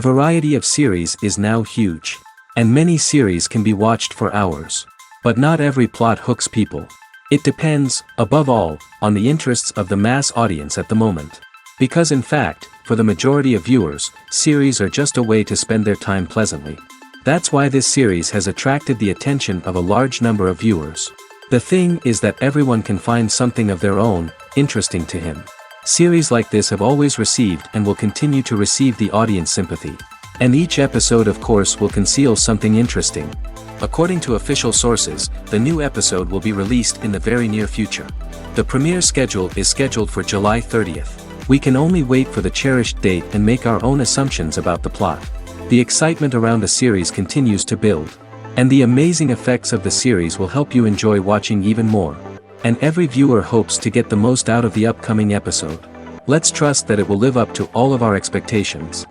variety of series is now huge. And many series can be watched for hours. But not every plot hooks people. It depends, above all, on the interests of the mass audience at the moment. Because in fact, for the majority of viewers, series are just a way to spend their time pleasantly. That's why this series has attracted the attention of a large number of viewers. The thing is that everyone can find something of their own, interesting to him. Series like this have always received and will continue to receive the audience sympathy. And each episode of course will conceal something interesting. According to official sources, the new episode will be released in the very near future. The premiere schedule is scheduled for July 30th. We can only wait for the cherished date and make our own assumptions about the plot. The excitement around the series continues to build. And the amazing effects of the series will help you enjoy watching even more. And every viewer hopes to get the most out of the upcoming episode. Let's trust that it will live up to all of our expectations.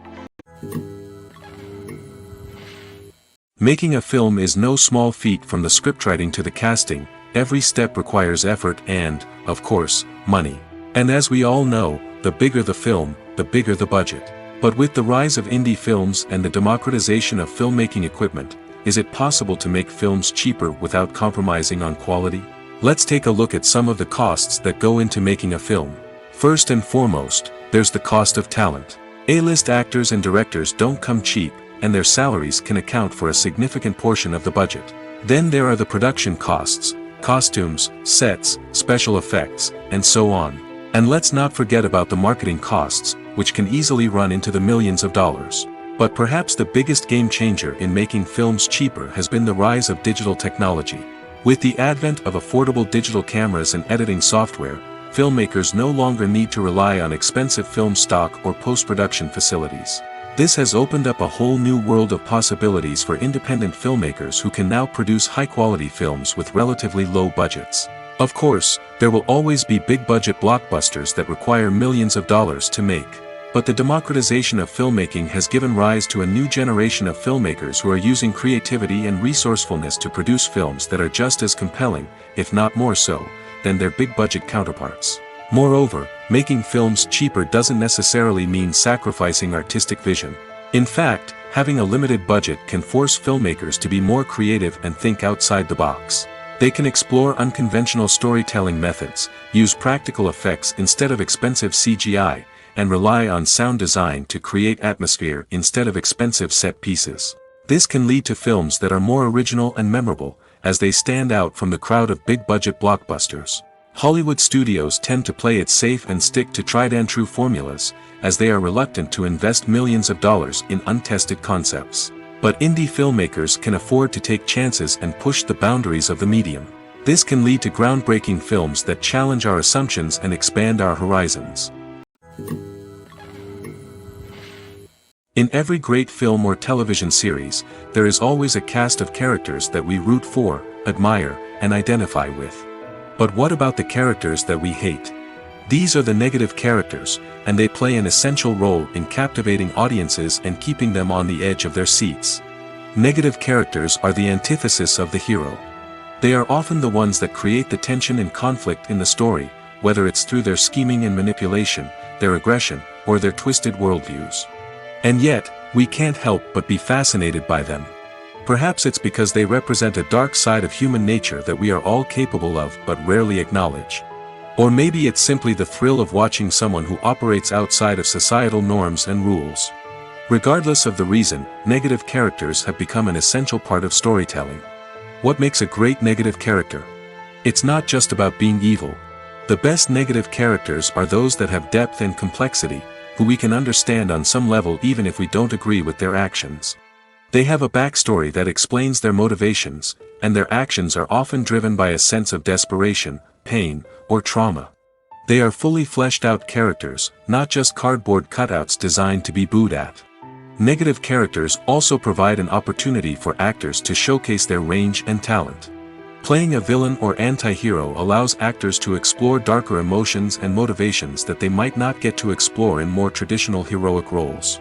Making a film is no small feat. From the scriptwriting to the casting, every step requires effort and, of course, money. And as we all know, the bigger the film, the bigger the budget. But with the rise of indie films and the democratization of filmmaking equipment, is it possible to make films cheaper without compromising on quality? Let's take a look at some of the costs that go into making a film. First and foremost, there's the cost of talent. A-list actors and directors don't come cheap, and their salaries can account for a significant portion of the budget. Then there are the production costs, costumes, sets, special effects, and so on. And let's not forget about the marketing costs, which can easily run into the millions of dollars. But perhaps the biggest game changer in making films cheaper has been the rise of digital technology. With the advent of affordable digital cameras and editing software, filmmakers no longer need to rely on expensive film stock or post-production facilities. This has opened up a whole new world of possibilities for independent filmmakers who can now produce high-quality films with relatively low budgets. Of course, there will always be big-budget blockbusters that require millions of dollars to make. But the democratization of filmmaking has given rise to a new generation of filmmakers who are using creativity and resourcefulness to produce films that are just as compelling, if not more so, than their big-budget counterparts. Moreover, making films cheaper doesn't necessarily mean sacrificing artistic vision. In fact, having a limited budget can force filmmakers to be more creative and think outside the box. They can explore unconventional storytelling methods, use practical effects instead of expensive CGI, and rely on sound design to create atmosphere instead of expensive set pieces. This can lead to films that are more original and memorable, as they stand out from the crowd of big-budget blockbusters. Hollywood studios tend to play it safe and stick to tried-and-true formulas, as they are reluctant to invest millions of dollars in untested concepts. But indie filmmakers can afford to take chances and push the boundaries of the medium. This can lead to groundbreaking films that challenge our assumptions and expand our horizons. In every great film or television series, there is always a cast of characters that we root for, admire, and identify with. But what about the characters that we hate? These are the negative characters, and they play an essential role in captivating audiences and keeping them on the edge of their seats. Negative characters are the antithesis of the hero. They are often the ones that create the tension and conflict in the story, whether it's through their scheming and manipulation, their aggression, or their twisted worldviews. And yet, we can't help but be fascinated by them. Perhaps it's because they represent a dark side of human nature that we are all capable of but rarely acknowledge. Or maybe it's simply the thrill of watching someone who operates outside of societal norms and rules. Regardless of the reason, negative characters have become an essential part of storytelling. What makes a great negative character? It's not just about being evil. The best negative characters are those that have depth and complexity, who we can understand on some level even if we don't agree with their actions. They have a backstory that explains their motivations, and their actions are often driven by a sense of desperation, pain, or trauma. They are fully fleshed out characters, not just cardboard cutouts designed to be booed at. Negative characters also provide an opportunity for actors to showcase their range and talent. Playing a villain or anti-hero allows actors to explore darker emotions and motivations that they might not get to explore in more traditional heroic roles.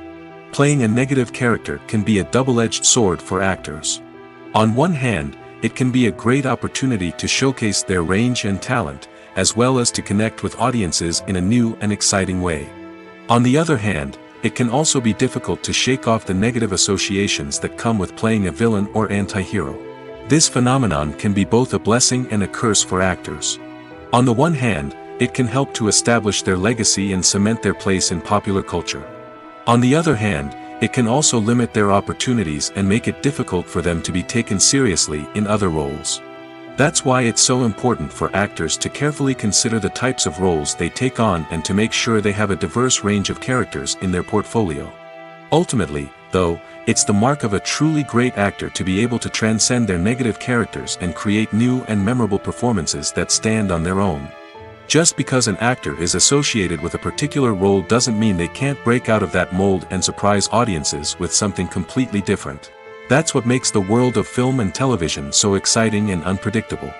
Playing a negative character can be a double-edged sword for actors. On one hand, it can be a great opportunity to showcase their range and talent, as well as to connect with audiences in a new and exciting way. On the other hand, it can also be difficult to shake off the negative associations that come with playing a villain or anti-hero. This phenomenon can be both a blessing and a curse for actors. On the one hand, it can help to establish their legacy and cement their place in popular culture. On the other hand, it can also limit their opportunities and make it difficult for them to be taken seriously in other roles. That's why it's so important for actors to carefully consider the types of roles they take on and to make sure they have a diverse range of characters in their portfolio. Ultimately, though, it's the mark of a truly great actor to be able to transcend their negative characters and create new and memorable performances that stand on their own. Just because an actor is associated with a particular role doesn't mean they can't break out of that mold and surprise audiences with something completely different. That's what makes the world of film and television so exciting and unpredictable.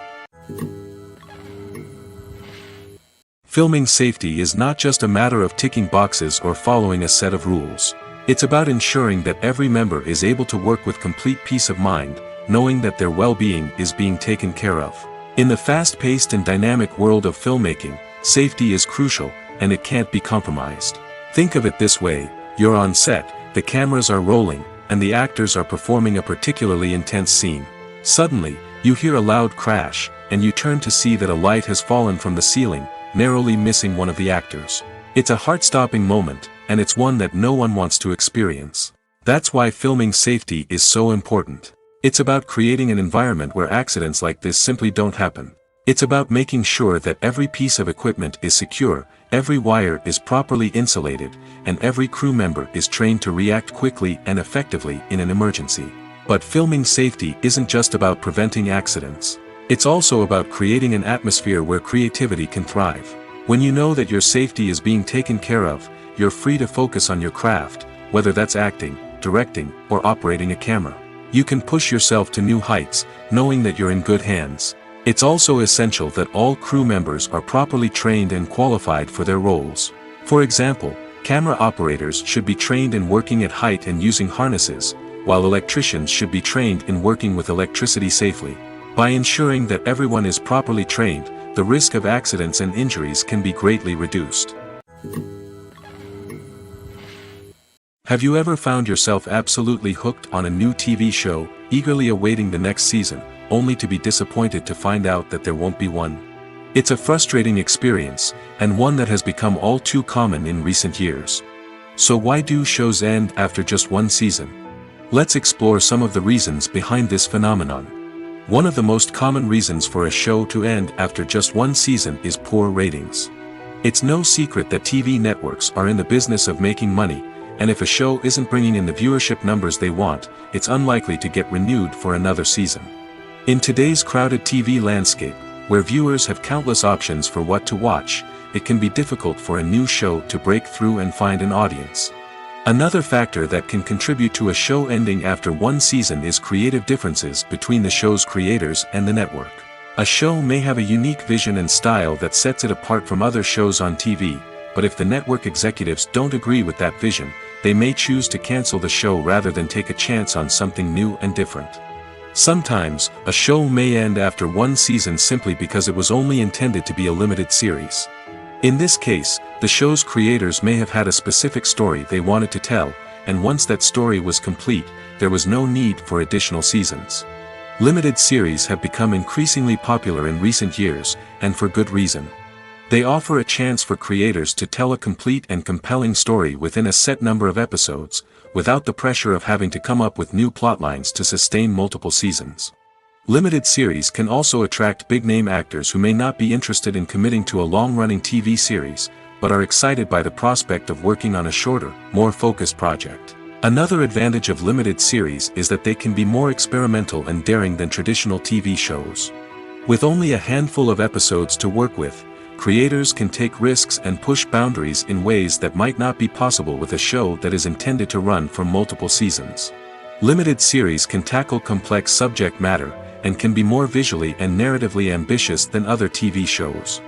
Filming safety is not just a matter of ticking boxes or following a set of rules. It's about ensuring that every member is able to work with complete peace of mind, knowing that their well-being is being taken care of. In the fast-paced and dynamic world of filmmaking, safety is crucial, and it can't be compromised. Think of it this way: you're on set, the cameras are rolling, and the actors are performing a particularly intense scene. Suddenly, you hear a loud crash, and you turn to see that a light has fallen from the ceiling, narrowly missing one of the actors. It's a heart-stopping moment, and it's one that no one wants to experience. That's why filming safety is so important. It's about creating an environment where accidents like this simply don't happen. It's about making sure that every piece of equipment is secure, every wire is properly insulated, and every crew member is trained to react quickly and effectively in an emergency. But filming safety isn't just about preventing accidents. It's also about creating an atmosphere where creativity can thrive. When you know that your safety is being taken care of, you're free to focus on your craft, whether that's acting, directing, or operating a camera. You can push yourself to new heights, knowing that you're in good hands. It's also essential that all crew members are properly trained and qualified for their roles. For example, camera operators should be trained in working at height and using harnesses, while electricians should be trained in working with electricity safely. By ensuring that everyone is properly trained, the risk of accidents and injuries can be greatly reduced. Have you ever found yourself absolutely hooked on a new TV show, eagerly awaiting the next season, only to be disappointed to find out that there won't be one? It's a frustrating experience, and one that has become all too common in recent years. So why do shows end after just one season? Let's explore some of the reasons behind this phenomenon. One of the most common reasons for a show to end after just one season is poor ratings. It's no secret that TV networks are in the business of making money, and if a show isn't bringing in the viewership numbers they want, it's unlikely to get renewed for another season. In today's crowded TV landscape, where viewers have countless options for what to watch, it can be difficult for a new show to break through and find an audience. Another factor that can contribute to a show ending after one season is creative differences between the show's creators and the network. A show may have a unique vision and style that sets it apart from other shows on TV, but if the network executives don't agree with that vision, they may choose to cancel the show rather than take a chance on something new and different. Sometimes, a show may end after one season simply because it was only intended to be a limited series. In this case, the show's creators may have had a specific story they wanted to tell, and once that story was complete, there was no need for additional seasons. Limited series have become increasingly popular in recent years, and for good reason. They offer a chance for creators to tell a complete and compelling story within a set number of episodes, without the pressure of having to come up with new plotlines to sustain multiple seasons. Limited series can also attract big-name actors who may not be interested in committing to a long-running TV series, but are excited by the prospect of working on a shorter, more focused project. Another advantage of limited series is that they can be more experimental and daring than traditional TV shows. With only a handful of episodes to work with, creators can take risks and push boundaries in ways that might not be possible with a show that is intended to run for multiple seasons. Limited series can tackle complex subject matter, and can be more visually and narratively ambitious than other TV shows.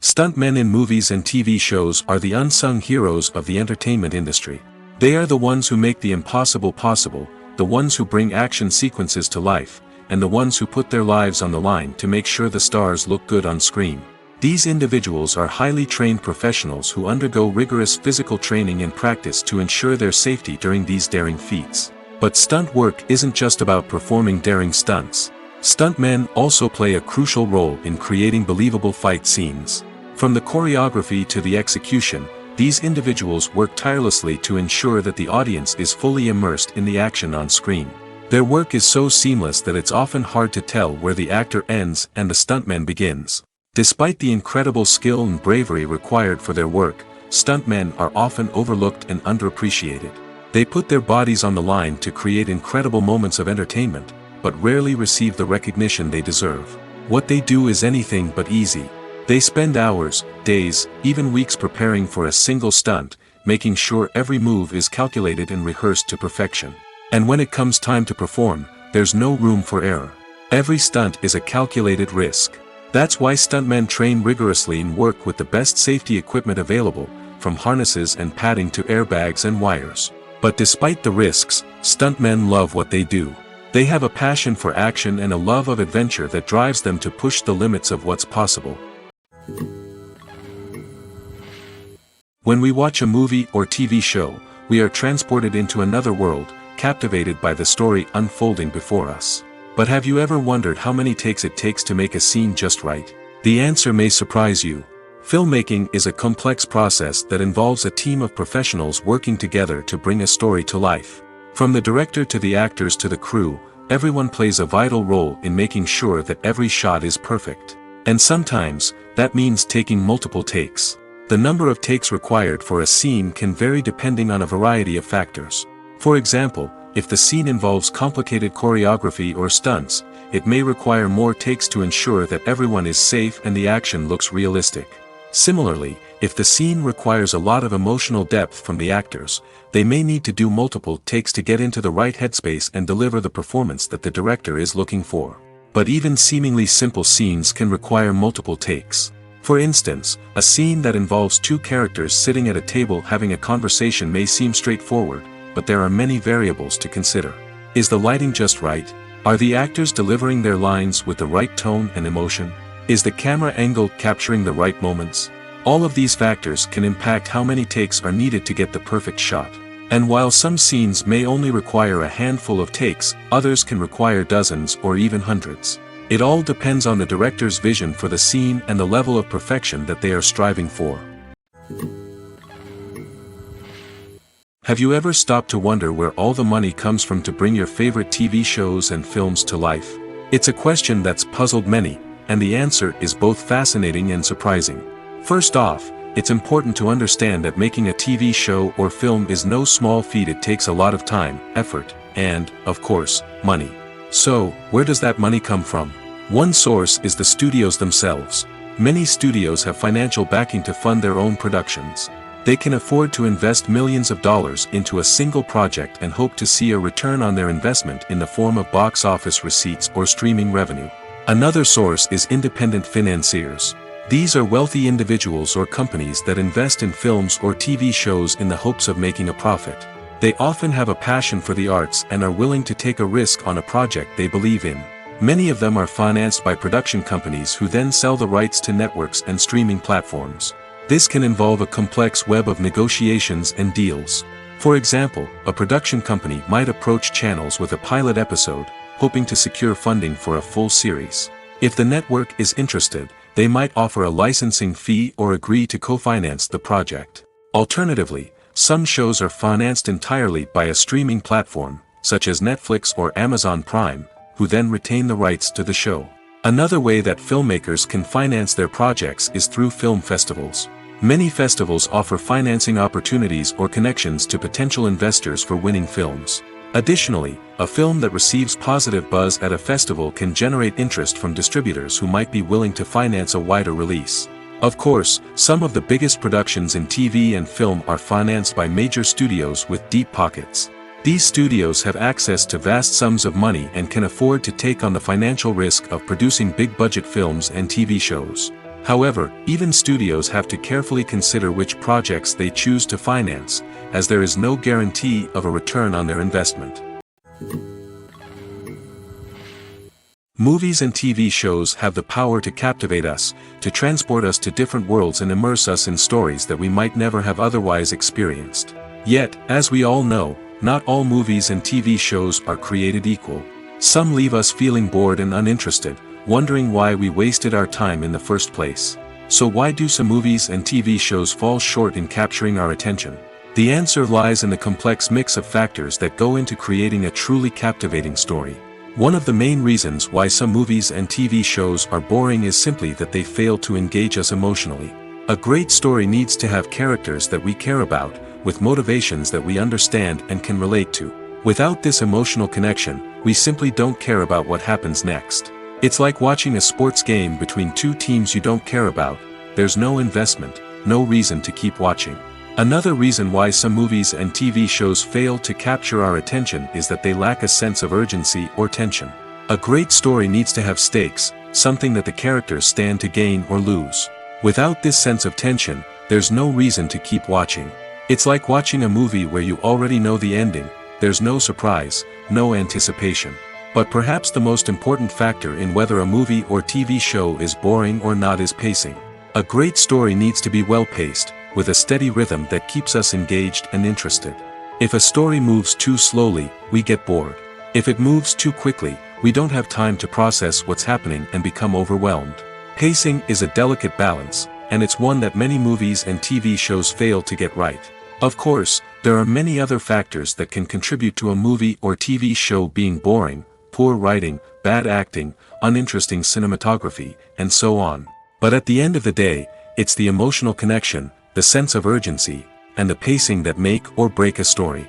Stuntmen in movies and TV shows are the unsung heroes of the entertainment industry. They are the ones who make the impossible possible, the ones who bring action sequences to life, and the ones who put their lives on the line to make sure the stars look good on screen. These individuals are highly trained professionals who undergo rigorous physical training and practice to ensure their safety during these daring feats. But stunt work isn't just about performing daring stunts. Stuntmen also play a crucial role in creating believable fight scenes. From the choreography to the execution, these individuals work tirelessly to ensure that the audience is fully immersed in the action on screen. Their work is so seamless that it's often hard to tell where the actor ends and the stuntman begins. Despite the incredible skill and bravery required for their work, stuntmen are often overlooked and underappreciated. They put their bodies on the line to create incredible moments of entertainment, but rarely receive the recognition they deserve. What they do is anything but easy. They spend hours, days, even weeks preparing for a single stunt, making sure every move is calculated and rehearsed to perfection. And when it comes time to perform, there's no room for error. Every stunt is a calculated risk. That's why stuntmen train rigorously and work with the best safety equipment available, from harnesses and padding to airbags and wires. But despite the risks, stuntmen love what they do. They have a passion for action and a love of adventure that drives them to push the limits of what's possible. When we watch a movie or TV show, we are transported into another world, captivated by the story unfolding before us. But have you ever wondered how many takes it takes to make a scene just right? The answer may surprise you. Filmmaking is a complex process that involves a team of professionals working together to bring a story to life. From the director to the actors to the crew, everyone plays a vital role in making sure that every shot is perfect. And sometimes, that means taking multiple takes. The number of takes required for a scene can vary depending on a variety of factors. For example, if the scene involves complicated choreography or stunts, it may require more takes to ensure that everyone is safe and the action looks realistic. Similarly, if the scene requires a lot of emotional depth from the actors, they may need to do multiple takes to get into the right headspace and deliver the performance that the director is looking for. But even seemingly simple scenes can require multiple takes. For instance, a scene that involves two characters sitting at a table having a conversation may seem straightforward, but there are many variables to consider. Is the lighting just right? Are the actors delivering their lines with the right tone and emotion? Is the camera angle capturing the right moments? All of these factors can impact how many takes are needed to get the perfect shot. And while some scenes may only require a handful of takes, others can require dozens or even hundreds. It all depends on the director's vision for the scene and the level of perfection that they are striving for. Have you ever stopped to wonder where all the money comes from to bring your favorite TV shows and films to life? It's a question that's puzzled many, and the answer is both fascinating and surprising. First off, it's important to understand that making a TV show or film is no small feat. It takes a lot of time, effort, and, of course, money. So, where does that money come from? One source is the studios themselves. Many studios have financial backing to fund their own productions. They can afford to invest millions of dollars into a single project and hope to see a return on their investment in the form of box office receipts or streaming revenue. Another source is independent financiers. These are wealthy individuals or companies that invest in films or TV shows in the hopes of making a profit. They often have a passion for the arts and are willing to take a risk on a project they believe in. Many of them are financed by production companies who then sell the rights to networks and streaming platforms. This can involve a complex web of negotiations and deals. For example, a production company might approach channels with a pilot episode, hoping to secure funding for a full series. If the network is interested, they might offer a licensing fee or agree to co-finance the project. Alternatively, some shows are financed entirely by a streaming platform, such as Netflix or Amazon Prime, who then retain the rights to the show. Another way that filmmakers can finance their projects is through film festivals. Many festivals offer financing opportunities or connections to potential investors for winning films. Additionally, a film that receives positive buzz at a festival can generate interest from distributors who might be willing to finance a wider release. Of course, some of the biggest productions in TV and film are financed by major studios with deep pockets. These studios have access to vast sums of money and can afford to take on the financial risk of producing big-budget films and TV shows. However, even studios have to carefully consider which projects they choose to finance, as there is no guarantee of a return on their investment. Movies and TV shows have the power to captivate us, to transport us to different worlds and immerse us in stories that we might never have otherwise experienced. Yet, as we all know, not all movies and TV shows are created equal. Some leave us feeling bored and uninterested, wondering why we wasted our time in the first place. So why do some movies and TV shows fall short in capturing our attention? The answer lies in the complex mix of factors that go into creating a truly captivating story. One of the main reasons why some movies and TV shows are boring is simply that they fail to engage us emotionally. A great story needs to have characters that we care about, with motivations that we understand and can relate to. Without this emotional connection, we simply don't care about what happens next. It's like watching a sports game between two teams you don't care about. There's no investment, no reason to keep watching. Another reason why some movies and TV shows fail to capture our attention is that they lack a sense of urgency or tension. A great story needs to have stakes, something that the characters stand to gain or lose. Without this sense of tension, there's no reason to keep watching. It's like watching a movie where you already know the ending. There's no surprise, no anticipation. But perhaps the most important factor in whether a movie or TV show is boring or not is pacing. A great story needs to be well-paced, with a steady rhythm that keeps us engaged and interested. If a story moves too slowly, we get bored. If it moves too quickly, we don't have time to process what's happening and become overwhelmed. Pacing is a delicate balance, and it's one that many movies and TV shows fail to get right. Of course, there are many other factors that can contribute to a movie or TV show being boring: poor writing, bad acting, uninteresting cinematography, and so on. But at the end of the day, it's the emotional connection, the sense of urgency, and the pacing that make or break a story.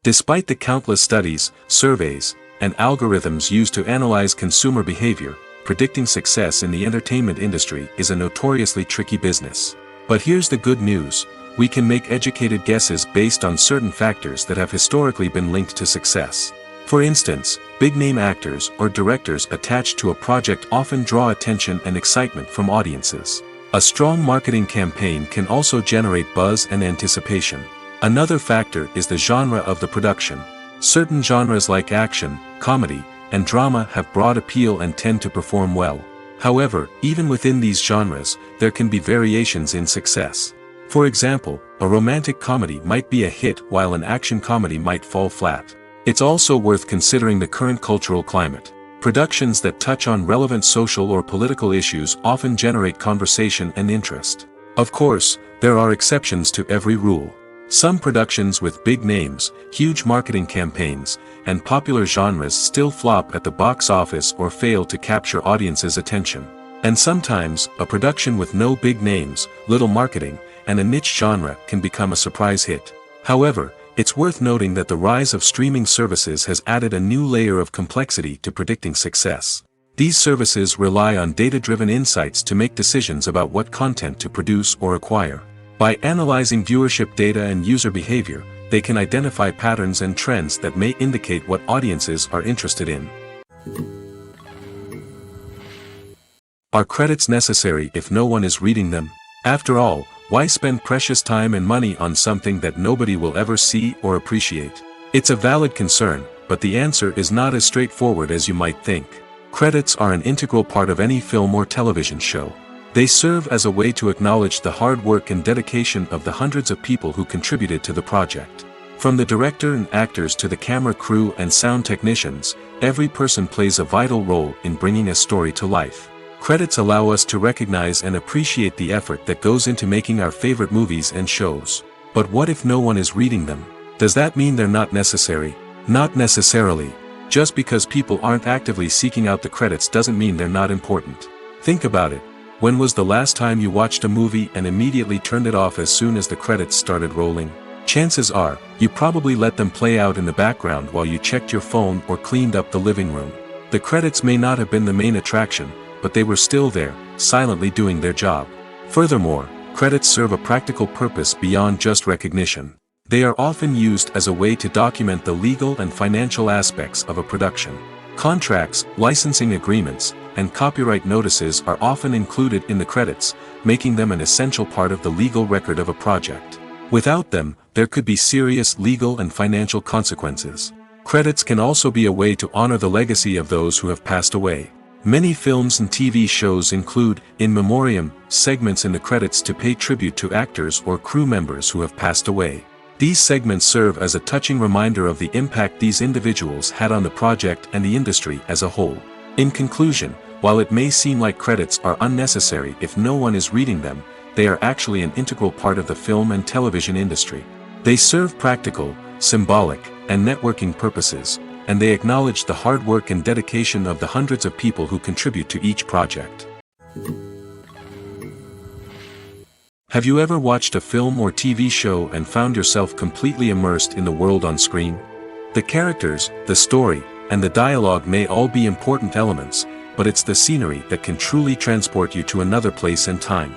Despite the countless studies, surveys, and algorithms used to analyze consumer behavior, predicting success in the entertainment industry is a notoriously tricky business. But here's the good news: we can make educated guesses based on certain factors that have historically been linked to success. For instance, big-name actors or directors attached to a project often draw attention and excitement from audiences. A strong marketing campaign can also generate buzz and anticipation. Another factor is the genre of the production. Certain genres like action, comedy, and drama have broad appeal and tend to perform well. However, even within these genres, there can be variations in success. For example, a romantic comedy might be a hit while an action comedy might fall flat. It's also worth considering the current cultural climate. Productions that touch on relevant social or political issues often generate conversation and interest. Of course, there are exceptions to every rule. Some productions with big names, huge marketing campaigns, and popular genres still flop at the box office or fail to capture audiences' attention. And sometimes, a production with no big names, little marketing, and a niche genre can become a surprise hit. However, it's worth noting that the rise of streaming services has added a new layer of complexity to predicting success. These services rely on data-driven insights to make decisions about what content to produce or acquire. By analyzing viewership data and user behavior, they can identify patterns and trends that may indicate what audiences are interested in. Are credits necessary if no one is reading them? After all, why spend precious time and money on something that nobody will ever see or appreciate? It's a valid concern, but the answer is not as straightforward as you might think. Credits are an integral part of any film or television show. They serve as a way to acknowledge the hard work and dedication of the hundreds of people who contributed to the project. From the director and actors to the camera crew and sound technicians, every person plays a vital role in bringing a story to life. Credits allow us to recognize and appreciate the effort that goes into making our favorite movies and shows. But what if no one is reading them? Does that mean they're not necessary? Not necessarily. Just because people aren't actively seeking out the credits doesn't mean they're not important. Think about it. When was the last time you watched a movie and immediately turned it off as soon as the credits started rolling? Chances are, you probably let them play out in the background while you checked your phone or cleaned up the living room. The credits may not have been the main attraction, but they were still there, silently doing their job. Furthermore, credits serve a practical purpose beyond just recognition. They are often used as a way to document the legal and financial aspects of a production. Contracts, licensing agreements, and copyright notices are often included in the credits, making them an essential part of the legal record of a project. Without them, there could be serious legal and financial consequences. Credits can also be a way to honor the legacy of those who have passed away. Many films and TV shows include, in memoriam, segments in the credits to pay tribute to actors or crew members who have passed away. These segments serve as a touching reminder of the impact these individuals had on the project and the industry as a whole. In conclusion, while it may seem like credits are unnecessary if no one is reading them, they are actually an integral part of the film and television industry. They serve practical, symbolic, and networking purposes, and they acknowledge the hard work and dedication of the hundreds of people who contribute to each project. Have you ever watched a film or TV show and found yourself completely immersed in the world on screen? The characters, the story, and the dialogue may all be important elements, but it's the scenery that can truly transport you to another place and time.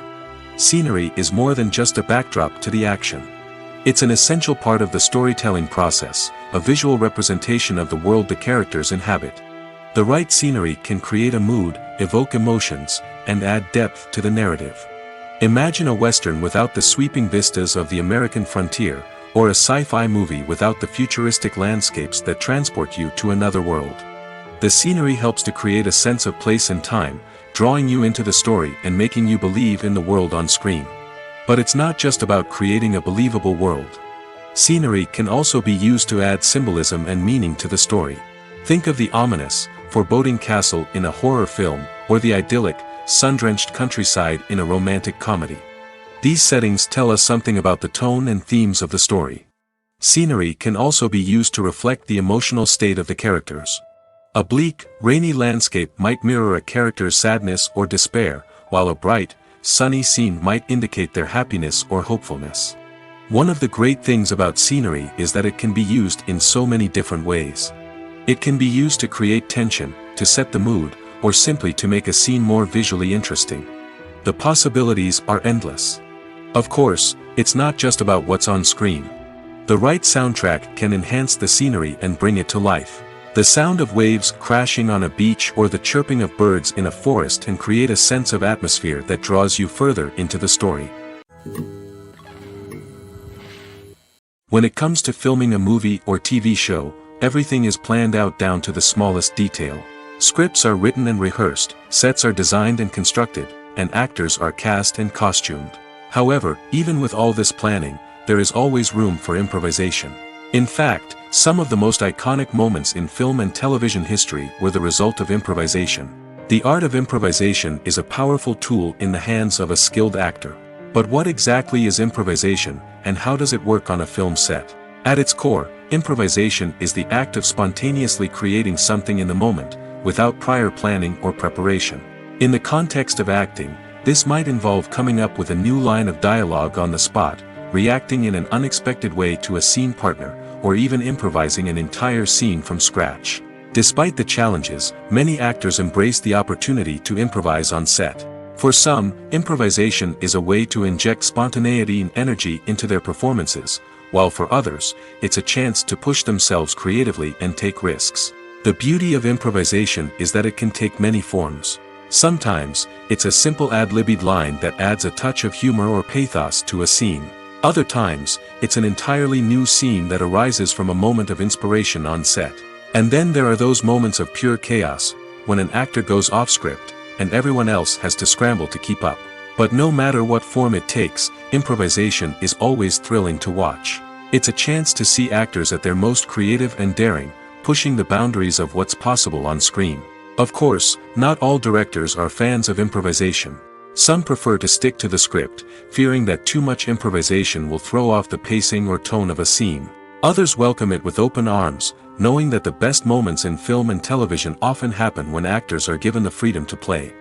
Scenery is more than just a backdrop to the action. It's an essential part of the storytelling process, a visual representation of the world the characters inhabit. The right scenery can create a mood, evoke emotions, and add depth to the narrative. Imagine a Western without the sweeping vistas of the American frontier, or a sci-fi movie without the futuristic landscapes that transport you to another world. The scenery helps to create a sense of place and time, drawing you into the story and making you believe in the world on screen. But it's not just about creating a believable world. Scenery can also be used to add symbolism and meaning to the story. Think of the ominous, foreboding castle in a horror film, or the idyllic, sun-drenched countryside in a romantic comedy. These settings tell us something about the tone and themes of the story. Scenery can also be used to reflect the emotional state of the characters. A bleak, rainy landscape might mirror a character's sadness or despair, while a bright, sunny scene might indicate their happiness or hopefulness. One of the great things about scenery is that it can be used in so many different ways. It can be used to create tension, to set the mood, or simply to make a scene more visually interesting. The possibilities are endless. Of course, it's not just about what's on screen. The right soundtrack can enhance the scenery and bring it to life. The sound of waves crashing on a beach or the chirping of birds in a forest can create a sense of atmosphere that draws you further into the story. When it comes to filming a movie or TV show, everything is planned out down to the smallest detail. Scripts are written and rehearsed, sets are designed and constructed, and actors are cast and costumed. However, even with all this planning, there is always room for improvisation. In fact, some of the most iconic moments in film and television history were the result of improvisation. The art of improvisation is a powerful tool in the hands of a skilled actor. But what exactly is improvisation, and how does it work on a film set? At its core, improvisation is the act of spontaneously creating something in the moment, without prior planning or preparation. In the context of acting, this might involve coming up with a new line of dialogue on the spot, reacting in an unexpected way to a scene partner, or even improvising an entire scene from scratch. Despite the challenges, many actors embrace the opportunity to improvise on set. For some, improvisation is a way to inject spontaneity and energy into their performances, while for others, it's a chance to push themselves creatively and take risks. The beauty of improvisation is that it can take many forms. Sometimes, it's a simple ad-libbed line that adds a touch of humor or pathos to a scene. Other times, it's an entirely new scene that arises from a moment of inspiration on set. And then there are those moments of pure chaos, when an actor goes off script, and everyone else has to scramble to keep up. But no matter what form it takes, improvisation is always thrilling to watch. It's a chance to see actors at their most creative and daring, pushing the boundaries of what's possible on screen. Of course, not all directors are fans of improvisation. Some prefer to stick to the script, fearing that too much improvisation will throw off the pacing or tone of a scene. Others welcome it with open arms, knowing that the best moments in film and television often happen when actors are given the freedom to play.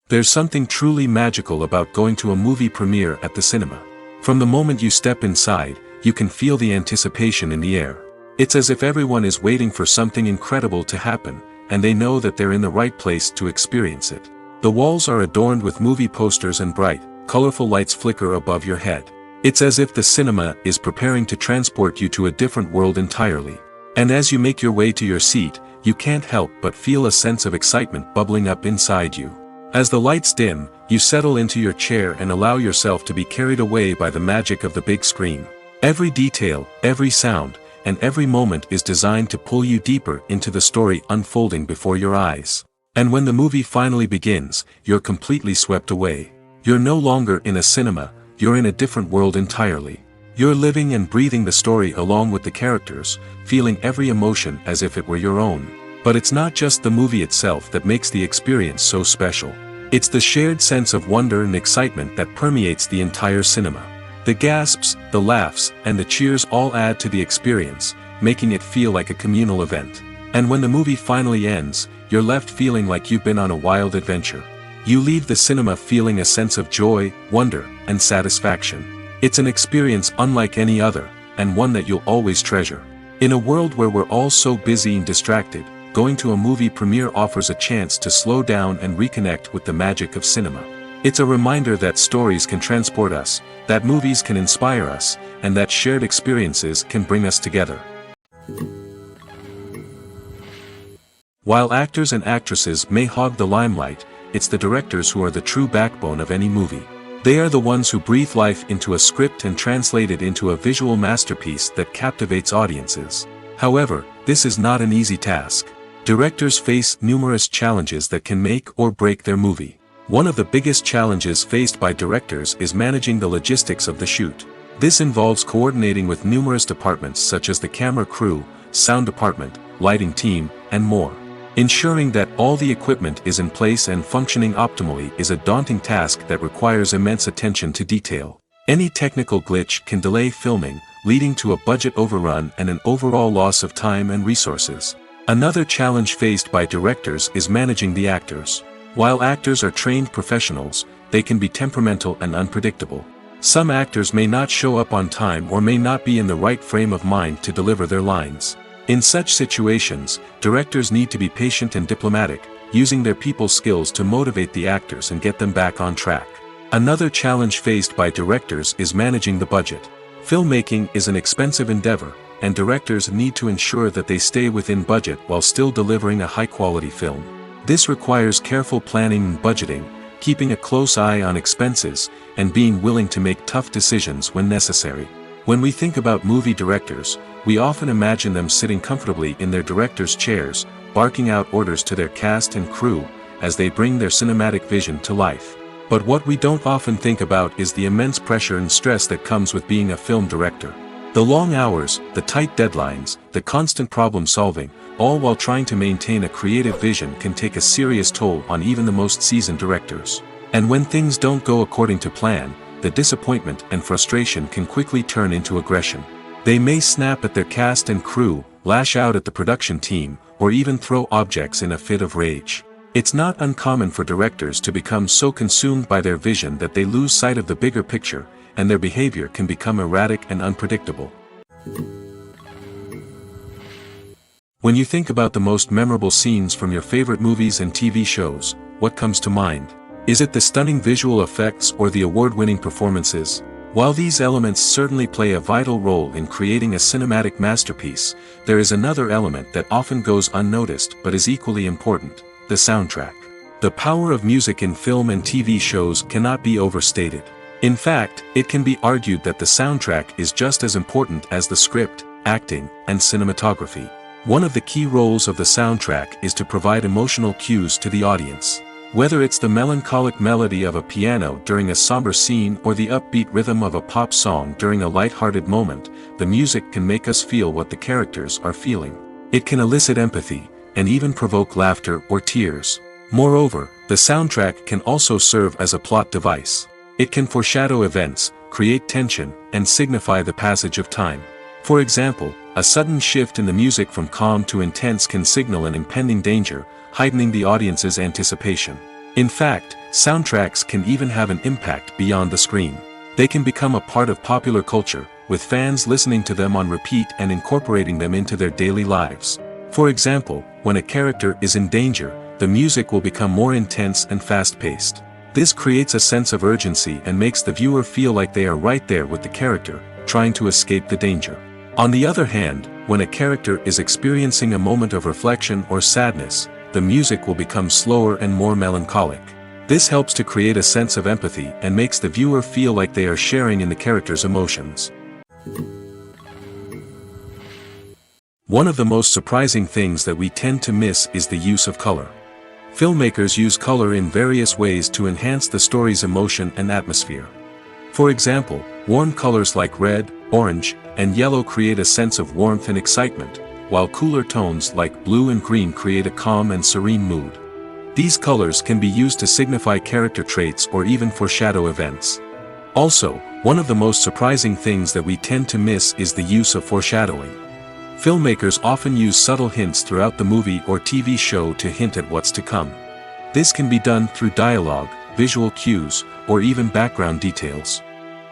There's something truly magical about going to a movie premiere at the cinema. From the moment you step inside, you can feel the anticipation in the air. It's as if everyone is waiting for something incredible to happen, and they know that they're in the right place to experience it. The walls are adorned with movie posters and bright, colorful lights flicker above your head. It's as if the cinema is preparing to transport you to a different world entirely. And as you make your way to your seat, you can't help but feel a sense of excitement bubbling up inside you. As the lights dim, you settle into your chair and allow yourself to be carried away by the magic of the big screen. Every detail, every sound, and every moment is designed to pull you deeper into the story unfolding before your eyes. And when the movie finally begins, you're completely swept away. You're no longer in a cinema, you're in a different world entirely. You're living and breathing the story along with the characters, feeling every emotion as if it were your own. But it's not just the movie itself that makes the experience so special. It's the shared sense of wonder and excitement that permeates the entire cinema. The gasps, the laughs, and the cheers all add to the experience, making it feel like a communal event. And when the movie finally ends, you're left feeling like you've been on a wild adventure. You leave the cinema feeling a sense of joy, wonder, and satisfaction. It's an experience unlike any other, and one that you'll always treasure. In a world where we're all so busy and distracted, going to a movie premiere offers a chance to slow down and reconnect with the magic of cinema. It's a reminder that stories can transport us, that movies can inspire us, and that shared experiences can bring us together. While actors and actresses may hog the limelight, it's the directors who are the true backbone of any movie. They are the ones who breathe life into a script and translate it into a visual masterpiece that captivates audiences. However, this is not an easy task. Directors face numerous challenges that can make or break their movie. One of the biggest challenges faced by directors is managing the logistics of the shoot. This involves coordinating with numerous departments such as the camera crew, sound department, lighting team, and more. Ensuring that all the equipment is in place and functioning optimally is a daunting task that requires immense attention to detail. Any technical glitch can delay filming, leading to a budget overrun and an overall loss of time and resources. Another challenge faced by directors is managing the actors. While actors are trained professionals, they can be temperamental and unpredictable. Some actors may not show up on time or may not be in the right frame of mind to deliver their lines. In such situations, directors need to be patient and diplomatic, using their people skills to motivate the actors and get them back on track. Another challenge faced by directors is managing the budget. Filmmaking is an expensive endeavor, and directors need to ensure that they stay within budget while still delivering a high-quality film. This requires careful planning and budgeting, keeping a close eye on expenses, and being willing to make tough decisions when necessary. When we think about movie directors, we often imagine them sitting comfortably in their director's chairs, barking out orders to their cast and crew, as they bring their cinematic vision to life. But what we don't often think about is the immense pressure and stress that comes with being a film director. The long hours, the tight deadlines, the constant problem solving, all while trying to maintain a creative vision can take a serious toll on even the most seasoned directors. And when things don't go according to plan, the disappointment and frustration can quickly turn into aggression. They may snap at their cast and crew, lash out at the production team, or even throw objects in a fit of rage. It's not uncommon for directors to become so consumed by their vision that they lose sight of the bigger picture, and their behavior can become erratic and unpredictable. When you think about the most memorable scenes from your favorite movies and TV shows, what comes to mind? Is it the stunning visual effects or the award-winning performances? While these elements certainly play a vital role in creating a cinematic masterpiece, there is another element that often goes unnoticed but is equally important: the soundtrack. The power of music in film and TV shows cannot be overstated. In fact, it can be argued that the soundtrack is just as important as the script, acting, and cinematography. One of the key roles of the soundtrack is to provide emotional cues to the audience. Whether it's the melancholic melody of a piano during a somber scene or the upbeat rhythm of a pop song during a light-hearted moment, the music can make us feel what the characters are feeling. It can elicit empathy, and even provoke laughter or tears. Moreover, the soundtrack can also serve as a plot device. It can foreshadow events, create tension, and signify the passage of time. For example, a sudden shift in the music from calm to intense can signal an impending danger, heightening the audience's anticipation. In fact, soundtracks can even have an impact beyond the screen. They can become a part of popular culture, with fans listening to them on repeat and incorporating them into their daily lives. For example, when a character is in danger, the music will become more intense and fast-paced. This creates a sense of urgency and makes the viewer feel like they are right there with the character, trying to escape the danger. On the other hand, when a character is experiencing a moment of reflection or sadness, the music will become slower and more melancholic. This helps to create a sense of empathy and makes the viewer feel like they are sharing in the character's emotions. One of the most surprising things that we tend to miss is the use of color. Filmmakers use color in various ways to enhance the story's emotion and atmosphere. For example, warm colors like red, orange, and yellow create a sense of warmth and excitement, while cooler tones like blue and green create a calm and serene mood. These colors can be used to signify character traits or even foreshadow events. Also, one of the most surprising things that we tend to miss is the use of foreshadowing. Filmmakers often use subtle hints throughout the movie or TV show to hint at what's to come. This can be done through dialogue, visual cues, or even background details.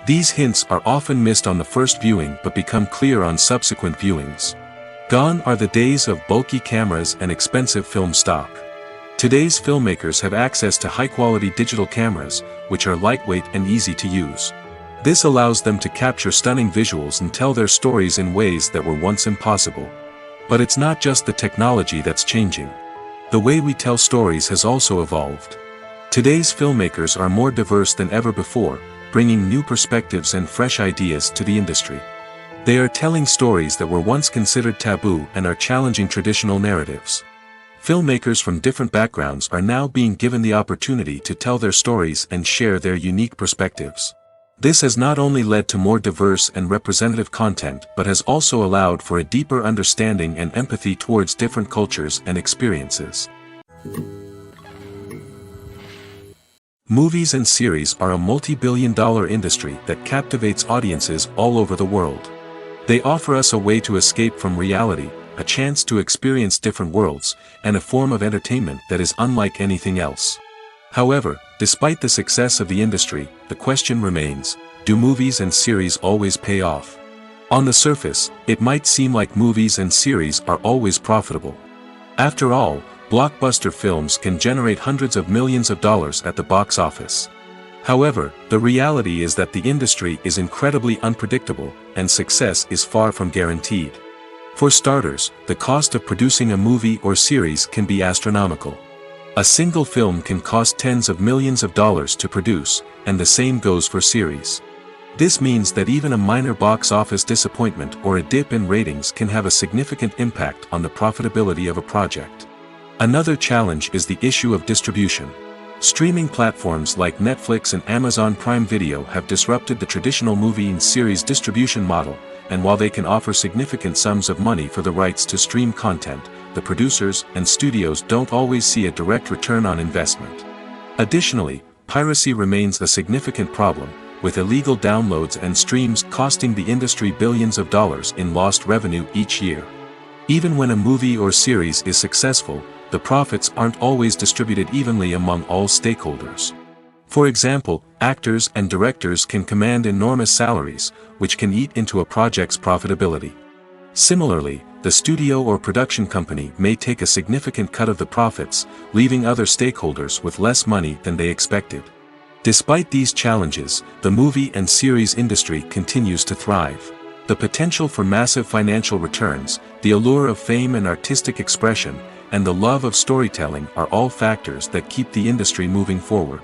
These hints are often missed on the first viewing but become clear on subsequent viewings. Gone are the days of bulky cameras and expensive film stock. Today's filmmakers have access to high-quality digital cameras, which are lightweight and easy to use. This allows them to capture stunning visuals and tell their stories in ways that were once impossible. But it's not just the technology that's changing. The way we tell stories has also evolved. Today's filmmakers are more diverse than ever before, bringing new perspectives and fresh ideas to the industry. They are telling stories that were once considered taboo and are challenging traditional narratives. Filmmakers from different backgrounds are now being given the opportunity to tell their stories and share their unique perspectives. This has not only led to more diverse and representative content but has also allowed for a deeper understanding and empathy towards different cultures and experiences. Movies and series are a multi-billion-dollar industry that captivates audiences all over the world. They offer us a way to escape from reality, a chance to experience different worlds, and a form of entertainment that is unlike anything else. However, despite the success of the industry, the question remains, do movies and series always pay off? On the surface, it might seem like movies and series are always profitable. After all, blockbuster films can generate hundreds of millions of dollars at the box office. However, the reality is that the industry is incredibly unpredictable, and success is far from guaranteed. For starters, the cost of producing a movie or series can be astronomical. A single film can cost tens of millions of dollars to produce, and the same goes for series. This means that even a minor box office disappointment or a dip in ratings can have a significant impact on the profitability of a project. Another challenge is the issue of distribution. Streaming platforms like Netflix and Amazon Prime Video have disrupted the traditional movie and series distribution model, and while they can offer significant sums of money for the rights to stream content, the producers and studios don't always see a direct return on investment. Additionally, piracy remains a significant problem, with illegal downloads and streams costing the industry billions of dollars in lost revenue each year. Even when a movie or series is successful, the profits aren't always distributed evenly among all stakeholders. For example, actors and directors can command enormous salaries, which can eat into a project's profitability. Similarly, the studio or production company may take a significant cut of the profits, leaving other stakeholders with less money than they expected. Despite these challenges, the movie and series industry continues to thrive. The potential for massive financial returns, the allure of fame and artistic expression, and the love of storytelling are all factors that keep the industry moving forward.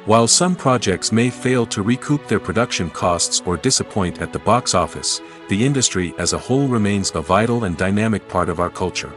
While some projects may fail to recoup their production costs or disappoint at the box office, the industry as a whole remains a vital and dynamic part of our culture.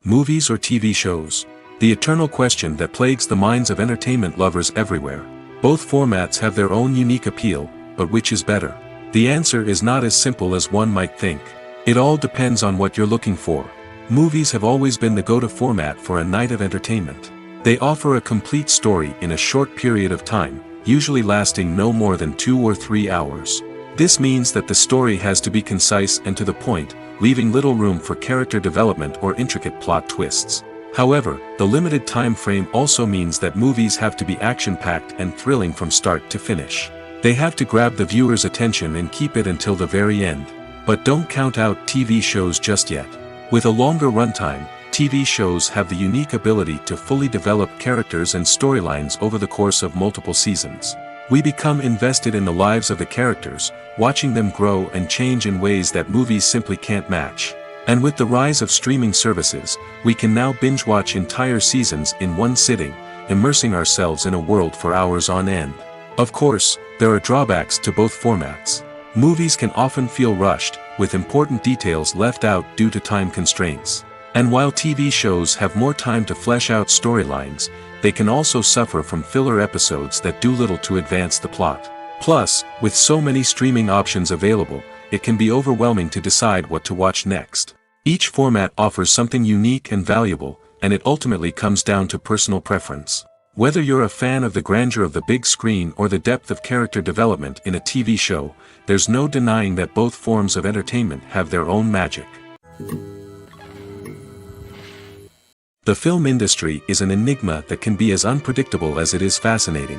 Movies or TV shows? The eternal question that plagues the minds of entertainment lovers everywhere. Both formats have their own unique appeal, but which is better? The answer is not as simple as one might think. It all depends on what you're looking for. Movies have always been the go-to format for a night of entertainment. They offer a complete story in a short period of time, usually lasting no more than 2 or 3 hours. This means that the story has to be concise and to the point, leaving little room for character development or intricate plot twists. However, the limited time frame also means that movies have to be action-packed and thrilling from start to finish. They have to grab the viewer's attention and keep it until the very end. But don't count out TV shows just yet. With a longer runtime, TV shows have the unique ability to fully develop characters and storylines over the course of multiple seasons. We become invested in the lives of the characters, watching them grow and change in ways that movies simply can't match. And with the rise of streaming services, we can now binge-watch entire seasons in one sitting, immersing ourselves in a world for hours on end. Of course, there are drawbacks to both formats. Movies can often feel rushed, with important details left out due to time constraints. And while TV shows have more time to flesh out storylines, they can also suffer from filler episodes that do little to advance the plot. Plus, with so many streaming options available, it can be overwhelming to decide what to watch next. Each format offers something unique and valuable, and it ultimately comes down to personal preference. Whether you're a fan of the grandeur of the big screen or the depth of character development in a TV show, there's no denying that both forms of entertainment have their own magic. The film industry is an enigma that can be as unpredictable as it is fascinating.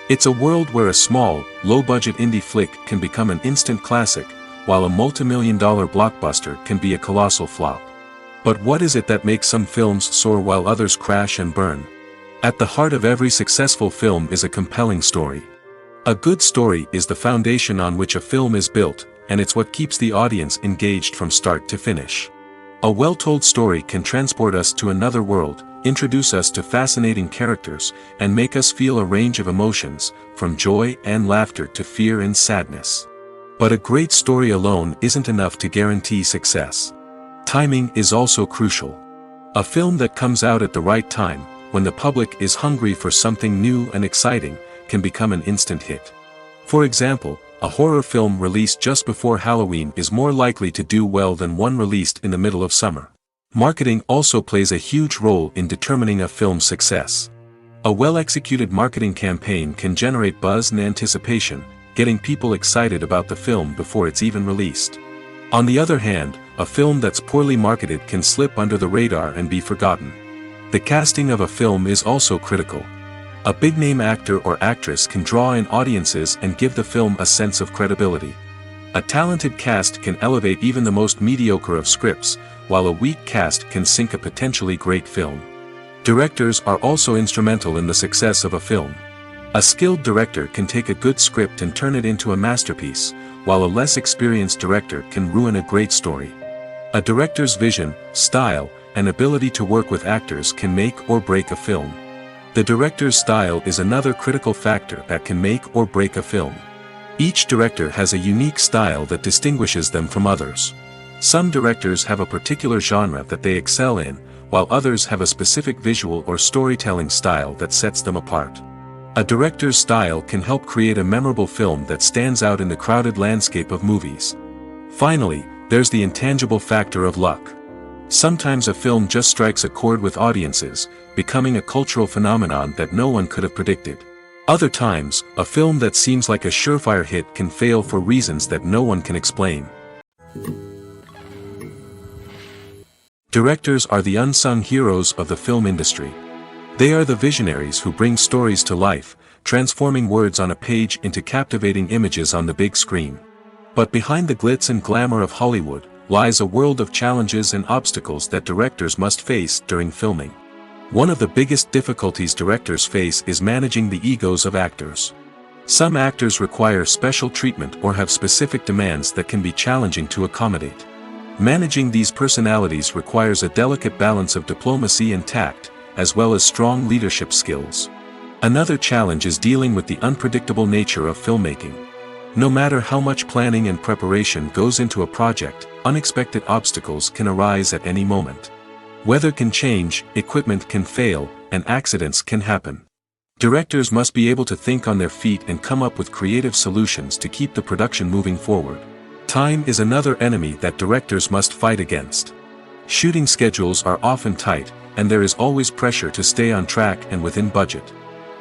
It's a world where a small, low-budget indie flick can become an instant classic, while a multi-million-dollar blockbuster can be a colossal flop. But what is it that makes some films soar while others crash and burn? At the heart of every successful film is a compelling story. A good story is the foundation on which a film is built, and it's what keeps the audience engaged from start to finish. A well-told story can transport us to another world, introduce us to fascinating characters, and make us feel a range of emotions, from joy and laughter to fear and sadness. But a great story alone isn't enough to guarantee success. Timing is also crucial. A film that comes out at the right time, when the public is hungry for something new and exciting, can become an instant hit. For example, a horror film released just before Halloween is more likely to do well than one released in the middle of summer. Marketing also plays a huge role in determining a film's success. A well-executed marketing campaign can generate buzz and anticipation, getting people excited about the film before it's even released. On the other hand, a film that's poorly marketed can slip under the radar and be forgotten. The casting of a film is also critical. A big-name actor or actress can draw in audiences and give the film a sense of credibility. A talented cast can elevate even the most mediocre of scripts, while a weak cast can sink a potentially great film. Directors are also instrumental in the success of a film. A skilled director can take a good script and turn it into a masterpiece, while a less experienced director can ruin a great story. A director's vision, style, and ability to work with actors can make or break a film. The director's style is another critical factor that can make or break a film. Each director has a unique style that distinguishes them from others. Some directors have a particular genre that they excel in, while others have a specific visual or storytelling style that sets them apart. A director's style can help create a memorable film that stands out in the crowded landscape of movies. Finally, there's the intangible factor of luck. Sometimes a film just strikes a chord with audiences, becoming a cultural phenomenon that no one could have predicted. Other times, a film that seems like a surefire hit can fail for reasons that no one can explain. Directors are the unsung heroes of the film industry. They are the visionaries who bring stories to life, transforming words on a page into captivating images on the big screen. But behind the glitz and glamour of Hollywood, lies a world of challenges and obstacles that directors must face during filming. One of the biggest difficulties directors face is managing the egos of actors. Some actors require special treatment or have specific demands that can be challenging to accommodate. Managing these personalities requires a delicate balance of diplomacy and tact, as well as strong leadership skills. Another challenge is dealing with the unpredictable nature of filmmaking. No matter how much planning and preparation goes into a project, unexpected obstacles can arise at any moment. Weather can change, equipment can fail, and accidents can happen. Directors must be able to think on their feet and come up with creative solutions to keep the production moving forward. Time is another enemy that directors must fight against. Shooting schedules are often tight, and there is always pressure to stay on track and within budget.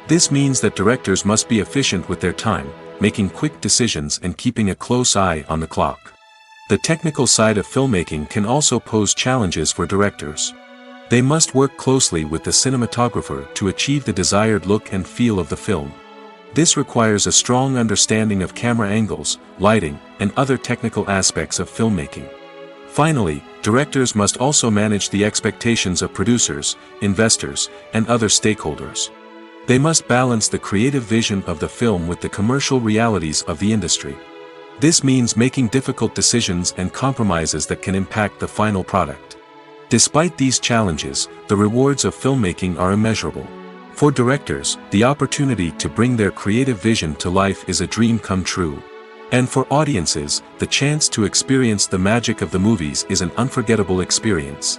This means that directors must be efficient with their time, making quick decisions and keeping a close eye on the clock. The technical side of filmmaking can also pose challenges for directors. They must work closely with the cinematographer to achieve the desired look and feel of the film. This requires a strong understanding of camera angles, lighting, and other technical aspects of filmmaking. Finally, directors must also manage the expectations of producers, investors, and other stakeholders. They must balance the creative vision of the film with the commercial realities of the industry. This means making difficult decisions and compromises that can impact the final product. Despite these challenges, the rewards of filmmaking are immeasurable. For directors, the opportunity to bring their creative vision to life is a dream come true. And for audiences, the chance to experience the magic of the movies is an unforgettable experience.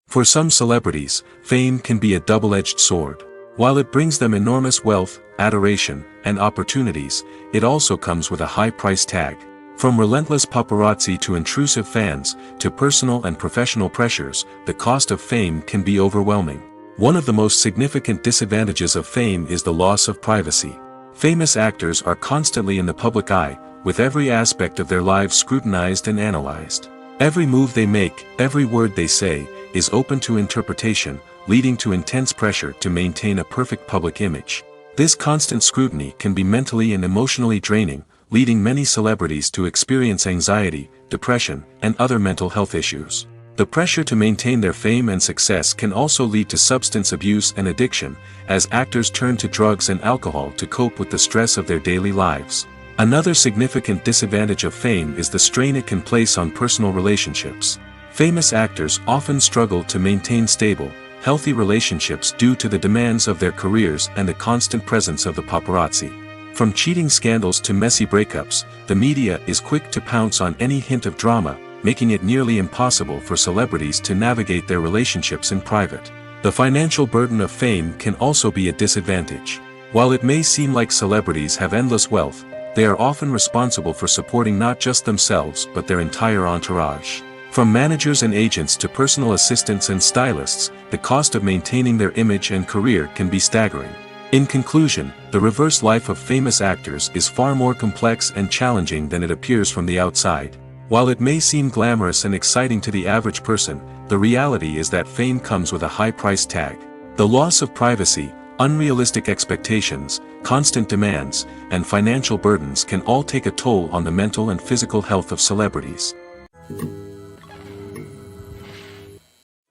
For some celebrities, fame can be a double-edged sword. While it brings them enormous wealth, adoration, and opportunities, it also comes with a high price tag. From relentless paparazzi to intrusive fans, to personal and professional pressures, the cost of fame can be overwhelming. One of the most significant disadvantages of fame is the loss of privacy. Famous actors are constantly in the public eye, with every aspect of their lives scrutinized and analyzed. Every move they make, every word they say, is open to interpretation, leading to intense pressure to maintain a perfect public image. This constant scrutiny can be mentally and emotionally draining, leading many celebrities to experience anxiety, depression, and other mental health issues. The pressure to maintain their fame and success can also lead to substance abuse and addiction, as actors turn to drugs and alcohol to cope with the stress of their daily lives. Another significant disadvantage of fame is the strain it can place on personal relationships. Famous actors often struggle to maintain stable, healthy relationships due to the demands of their careers and the constant presence of the paparazzi. From cheating scandals to messy breakups, the media is quick to pounce on any hint of drama, making it nearly impossible for celebrities to navigate their relationships in private. The financial burden of fame can also be a disadvantage. While it may seem like celebrities have endless wealth, they are often responsible for supporting not just themselves but their entire entourage. From managers and agents to personal assistants and stylists, the cost of maintaining their image and career can be staggering. In conclusion, the reverse life of famous actors is far more complex and challenging than it appears from the outside. While it may seem glamorous and exciting to the average person, the reality is that fame comes with a high price tag. The loss of privacy, unrealistic expectations, constant demands, and financial burdens can all take a toll on the mental and physical health of celebrities.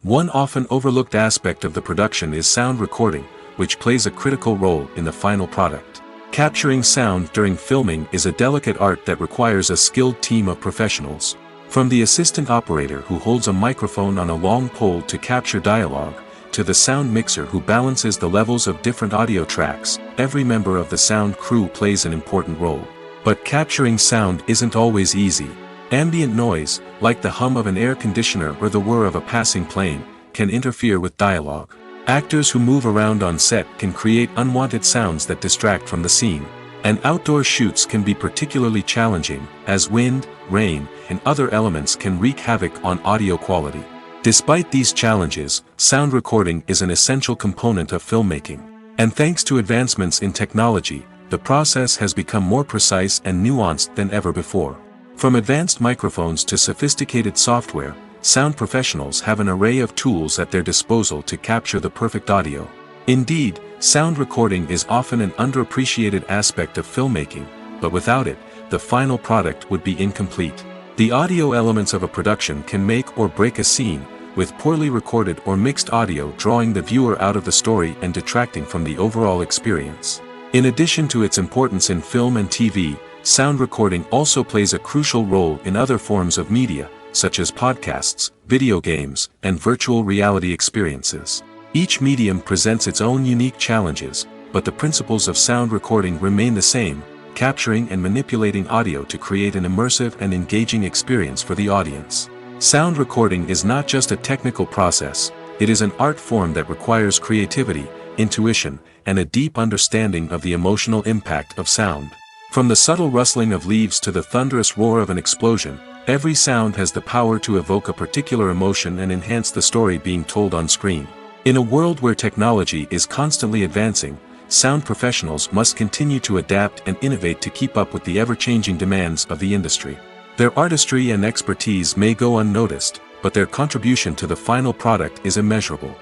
One often overlooked aspect of the production is sound recording, which plays a critical role in the final product. Capturing sound during filming is a delicate art that requires a skilled team of professionals. From the assistant operator who holds a microphone on a long pole to capture dialogue, to the sound mixer who balances the levels of different audio tracks, every member of the sound crew plays an important role. But capturing sound isn't always easy. Ambient noise, like the hum of an air conditioner or the whir of a passing plane, can interfere with dialogue. Actors who move around on set can create unwanted sounds that distract from the scene. And outdoor shoots can be particularly challenging, as wind, rain, and other elements can wreak havoc on audio quality. Despite these challenges, sound recording is an essential component of filmmaking. And thanks to advancements in technology, the process has become more precise and nuanced than ever before. From advanced microphones to sophisticated software, sound professionals have an array of tools at their disposal to capture the perfect audio. Indeed, sound recording is often an underappreciated aspect of filmmaking, but without it, the final product would be incomplete. The audio elements of a production can make or break a scene, with poorly recorded or mixed audio drawing the viewer out of the story and detracting from the overall experience. In addition to its importance in film and TV, sound recording also plays a crucial role in other forms of media, such as podcasts, video games, and virtual reality experiences. Each medium presents its own unique challenges, but the principles of sound recording remain the same, capturing and manipulating audio to create an immersive and engaging experience for the audience. Sound recording is not just a technical process, it is an art form that requires creativity, intuition, and a deep understanding of the emotional impact of sound. From the subtle rustling of leaves to the thunderous roar of an explosion, every sound has the power to evoke a particular emotion and enhance the story being told on screen. In a world where technology is constantly advancing, sound professionals must continue to adapt and innovate to keep up with the ever-changing demands of the industry. Their artistry and expertise may go unnoticed, but their contribution to the final product is immeasurable.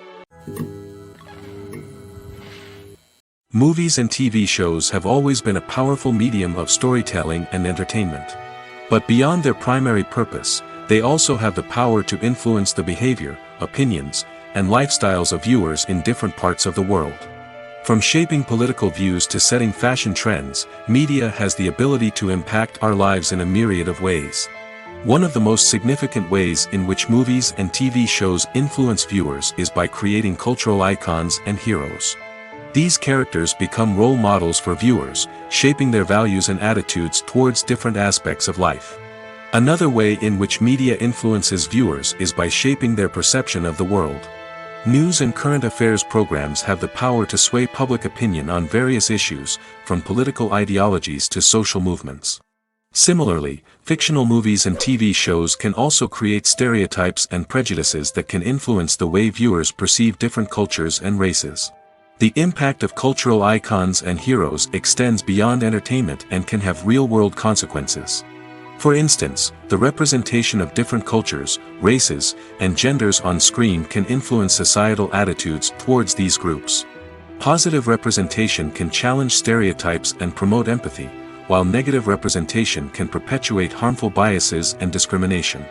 Movies and TV shows have always been a powerful medium of storytelling and entertainment. But beyond their primary purpose, they also have the power to influence the behavior, opinions, and lifestyles of viewers in different parts of the world. From shaping political views to setting fashion trends, media has the ability to impact our lives in a myriad of ways. One of the most significant ways in which movies and TV shows influence viewers is by creating cultural icons and heroes. These characters become role models for viewers, shaping their values and attitudes towards different aspects of life. Another way in which media influences viewers is by shaping their perception of the world. News and current affairs programs have the power to sway public opinion on various issues, from political ideologies to social movements. Similarly, fictional movies and TV shows can also create stereotypes and prejudices that can influence the way viewers perceive different cultures and races. The impact of cultural icons and heroes extends beyond entertainment and can have real-world consequences. For instance, the representation of different cultures, races, and genders on screen can influence societal attitudes towards these groups. Positive representation can challenge stereotypes and promote empathy, while negative representation can perpetuate harmful biases and discrimination.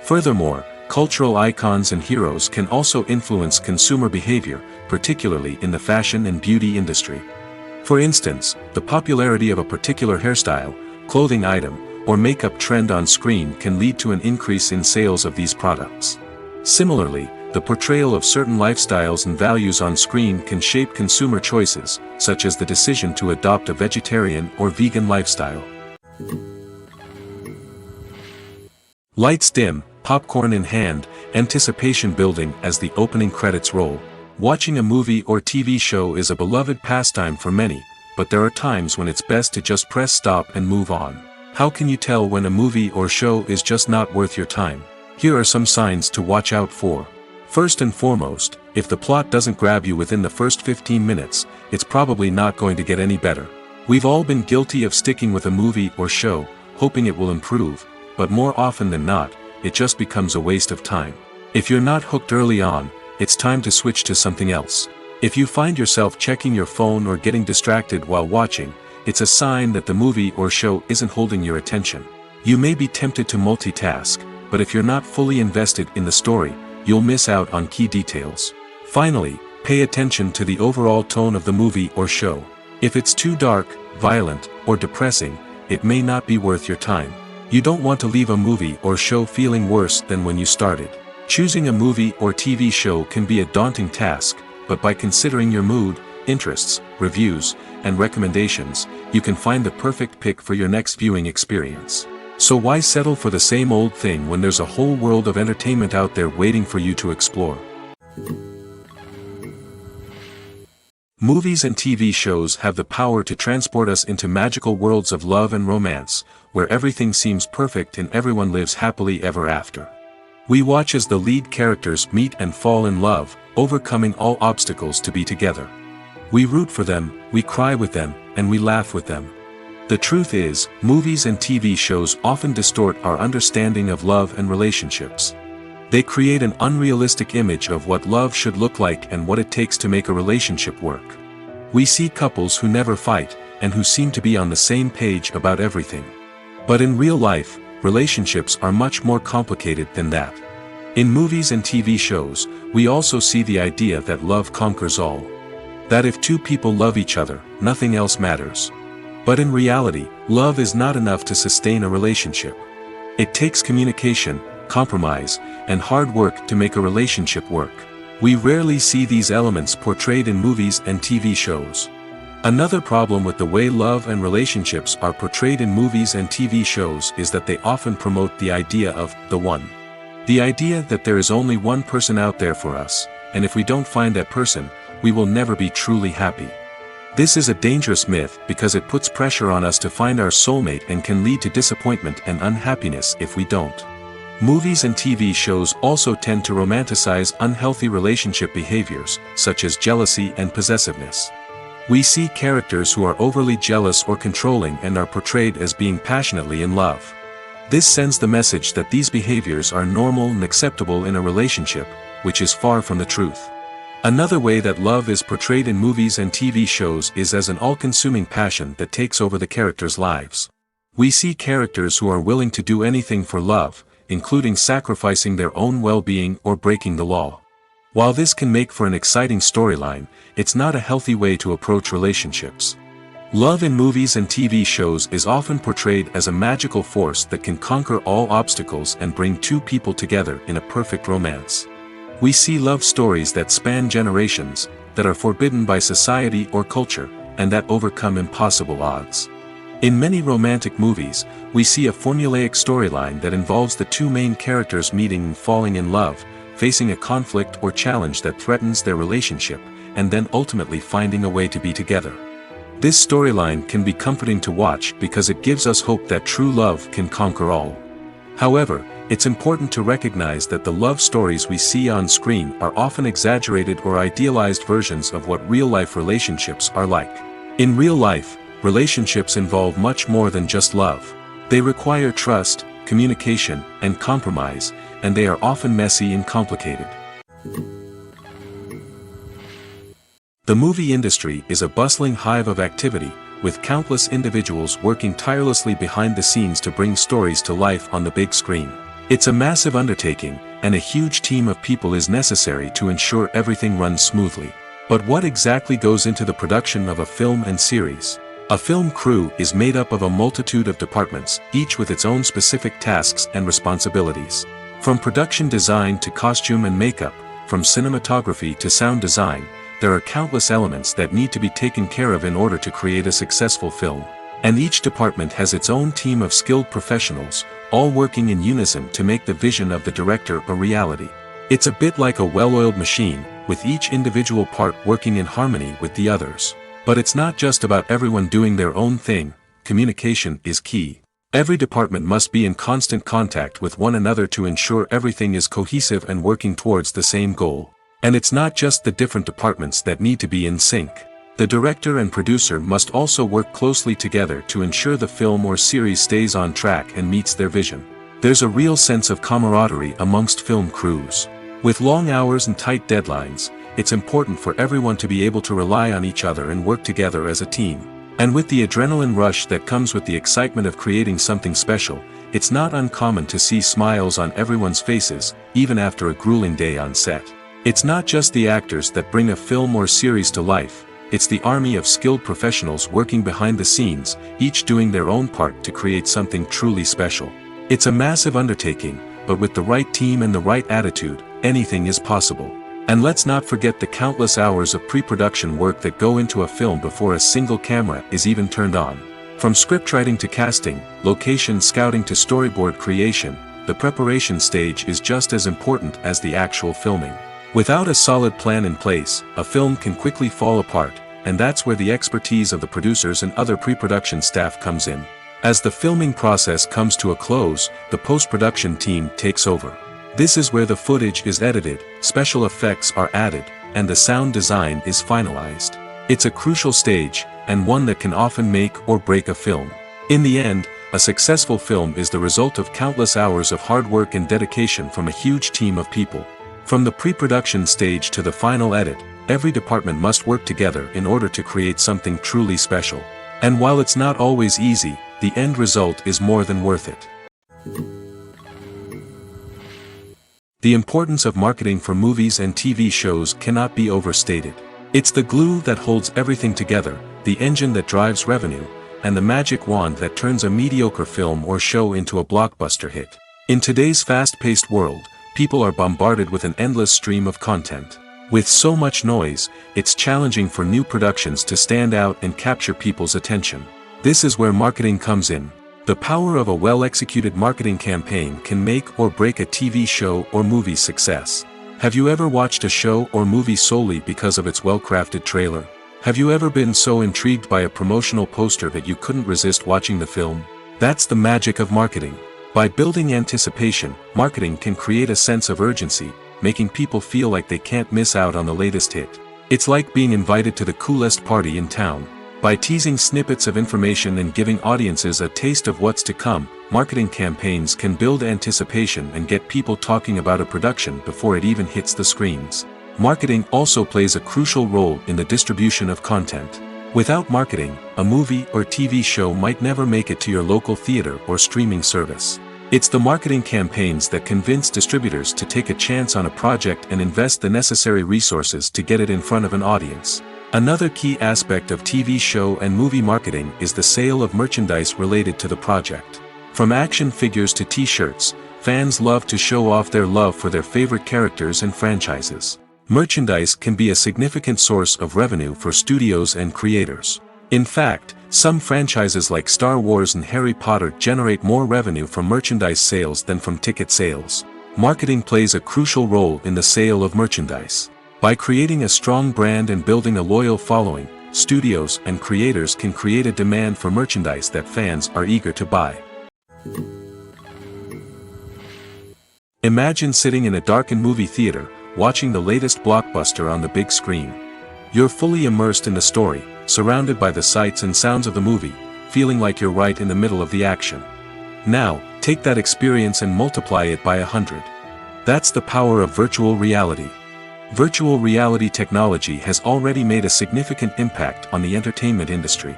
Furthermore, cultural icons and heroes can also influence consumer behavior, particularly in the fashion and beauty industry. For instance, the popularity of a particular hairstyle, clothing item, or makeup trend on screen can lead to an increase in sales of these products. Similarly, the portrayal of certain lifestyles and values on screen can shape consumer choices, such as the decision to adopt a vegetarian or vegan lifestyle. Lights dim, popcorn in hand, anticipation building as the opening credits roll. Watching a movie or TV show is a beloved pastime for many, but there are times when it's best to just press stop and move on. How can you tell when a movie or show is just not worth your time? Here are some signs to watch out for. First and foremost, if the plot doesn't grab you within the first 15 minutes, it's probably not going to get any better. We've all been guilty of sticking with a movie or show, hoping it will improve, but more often than not, it just becomes a waste of time. If you're not hooked early on, it's time to switch to something else. If you find yourself checking your phone or getting distracted while watching, it's a sign that the movie or show isn't holding your attention. You may be tempted to multitask, but if you're not fully invested in the story, you'll miss out on key details. Finally, pay attention to the overall tone of the movie or show. If it's too dark, violent, or depressing, it may not be worth your time. You don't want to leave a movie or show feeling worse than when you started. Choosing a movie or TV show can be a daunting task, but by considering your mood, interests, reviews, and recommendations, you can find the perfect pick for your next viewing experience. So why settle for the same old thing when there's a whole world of entertainment out there waiting for you to explore? Movies and TV shows have the power to transport us into magical worlds of love and romance, where everything seems perfect and everyone lives happily ever after. We watch as the lead characters meet and fall in love, overcoming all obstacles to be together. We root for them, we cry with them, and we laugh with them. The truth is, movies and TV shows often distort our understanding of love and relationships. They create an unrealistic image of what love should look like and what it takes to make a relationship work. We see couples who never fight, and who seem to be on the same page about everything. But in real life, relationships are much more complicated than that. In movies and TV shows, we also see the idea that love conquers all. That if two people love each other, nothing else matters. But in reality, love is not enough to sustain a relationship. It takes communication, compromise, and hard work to make a relationship work. We rarely see these elements portrayed in movies and TV shows. Another problem with the way love and relationships are portrayed in movies and TV shows is that they often promote the idea of the one. The idea that there is only one person out there for us, and if we don't find that person, we will never be truly happy. This is a dangerous myth because it puts pressure on us to find our soulmate and can lead to disappointment and unhappiness if we don't. Movies and TV shows also tend to romanticize unhealthy relationship behaviors, such as jealousy and possessiveness. We see characters who are overly jealous or controlling and are portrayed as being passionately in love. This sends the message that these behaviors are normal and acceptable in a relationship, which is far from the truth. Another way that love is portrayed in movies and TV shows is as an all-consuming passion that takes over the characters' lives. We see characters who are willing to do anything for love, including sacrificing their own well-being or breaking the law. While this can make for an exciting storyline, it's not a healthy way to approach relationships. Love in movies and TV shows is often portrayed as a magical force that can conquer all obstacles and bring two people together in a perfect romance. We see love stories that span generations, that are forbidden by society or culture, and that overcome impossible odds. In many romantic movies, we see a formulaic storyline that involves the two main characters meeting and falling in love, facing a conflict or challenge that threatens their relationship, and then ultimately finding a way to be together. This storyline can be comforting to watch because it gives us hope that true love can conquer all. However, it's important to recognize that the love stories we see on screen are often exaggerated or idealized versions of what real-life relationships are like. In real life, relationships involve much more than just love. They require trust, communication, and compromise, and they are often messy and complicated. The movie industry is a bustling hive of activity, with countless individuals working tirelessly behind the scenes to bring stories to life on the big screen. It's a massive undertaking, and a huge team of people is necessary to ensure everything runs smoothly. But what exactly goes into the production of a film and series? A film crew is made up of a multitude of departments, each with its own specific tasks and responsibilities. From production design to costume and makeup, from cinematography to sound design, there are countless elements that need to be taken care of in order to create a successful film. And each department has its own team of skilled professionals, all working in unison to make the vision of the director a reality. It's a bit like a well-oiled machine, with each individual part working in harmony with the others. But it's not just about everyone doing their own thing. Communication is key. Every department must be in constant contact with one another to ensure everything is cohesive and working towards the same goal. And it's not just the different departments that need to be in sync. The director and producer must also work closely together to ensure the film or series stays on track and meets their vision. There's a real sense of camaraderie amongst film crews. With long hours and tight deadlines, it's important for everyone to be able to rely on each other and work together as a team. And with the adrenaline rush that comes with the excitement of creating something special, it's not uncommon to see smiles on everyone's faces, even after a grueling day on set. It's not just the actors that bring a film or series to life, it's the army of skilled professionals working behind the scenes, each doing their own part to create something truly special. It's a massive undertaking, but with the right team and the right attitude, anything is possible. And let's not forget the countless hours of pre-production work that go into a film before a single camera is even turned on. From scriptwriting to casting, location scouting to storyboard creation, the preparation stage is just as important as the actual filming. Without a solid plan in place, a film can quickly fall apart, and that's where the expertise of the producers and other pre-production staff comes in. As the filming process comes to a close, the post-production team takes over. This is where the footage is edited, special effects are added, and the sound design is finalized. It's a crucial stage, and one that can often make or break a film. In the end, a successful film is the result of countless hours of hard work and dedication from a huge team of people. From the pre-production stage to the final edit, every department must work together in order to create something truly special. And while it's not always easy, the end result is more than worth it. The importance of marketing for movies and TV shows cannot be overstated. It's the glue that holds everything together, the engine that drives revenue, and the magic wand that turns a mediocre film or show into a blockbuster hit. In today's fast-paced world, people are bombarded with an endless stream of content. With so much noise, it's challenging for new productions to stand out and capture people's attention. This is where marketing comes in. The power of a well-executed marketing campaign can make or break a TV show or movie's success. Have you ever watched a show or movie solely because of its well-crafted trailer? Have you ever been so intrigued by a promotional poster that you couldn't resist watching the film? That's the magic of marketing. By building anticipation, marketing can create a sense of urgency, making people feel like they can't miss out on the latest hit. It's like being invited to the coolest party in town. By teasing snippets of information and giving audiences a taste of what's to come, marketing campaigns can build anticipation and get people talking about a production before it even hits the screens. Marketing also plays a crucial role in the distribution of content. Without marketing, a movie or TV show might never make it to your local theater or streaming service. It's the marketing campaigns that convince distributors to take a chance on a project and invest the necessary resources to get it in front of an audience. Another key aspect of TV show and movie marketing is the sale of merchandise related to the project. From action figures to t-shirts, fans love to show off their love for their favorite characters and franchises. Merchandise can be a significant source of revenue for studios and creators. In fact, some franchises like Star Wars and Harry Potter generate more revenue from merchandise sales than from ticket sales. Marketing plays a crucial role in the sale of merchandise. By creating a strong brand and building a loyal following, studios and creators can create a demand for merchandise that fans are eager to buy. Imagine sitting in a darkened movie theater, watching the latest blockbuster on the big screen. You're fully immersed in the story, surrounded by the sights and sounds of the movie, feeling like you're right in the middle of the action. Now, take that experience and multiply it by 100. That's the power of virtual reality. Virtual reality technology has already made a significant impact on the entertainment industry.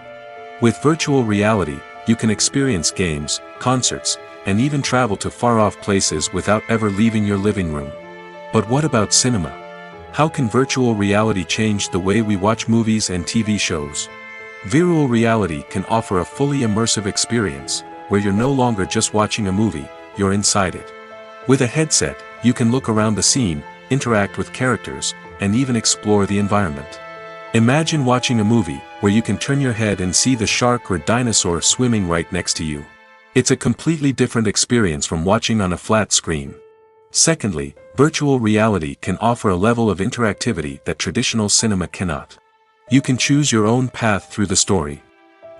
With virtual reality, you can experience games, concerts, and even travel to far-off places without ever leaving your living room. But what about cinema? How can virtual reality change the way we watch movies and TV shows? Virtual reality can offer a fully immersive experience, where you're no longer just watching a movie, you're inside it. With a headset, you can look around the scene, interact with characters, and even explore the environment. Imagine watching a movie where you can turn your head and see the shark or dinosaur swimming right next to you. It's a completely different experience from watching on a flat screen. Secondly, virtual reality can offer a level of interactivity that traditional cinema cannot. You can choose your own path through the story.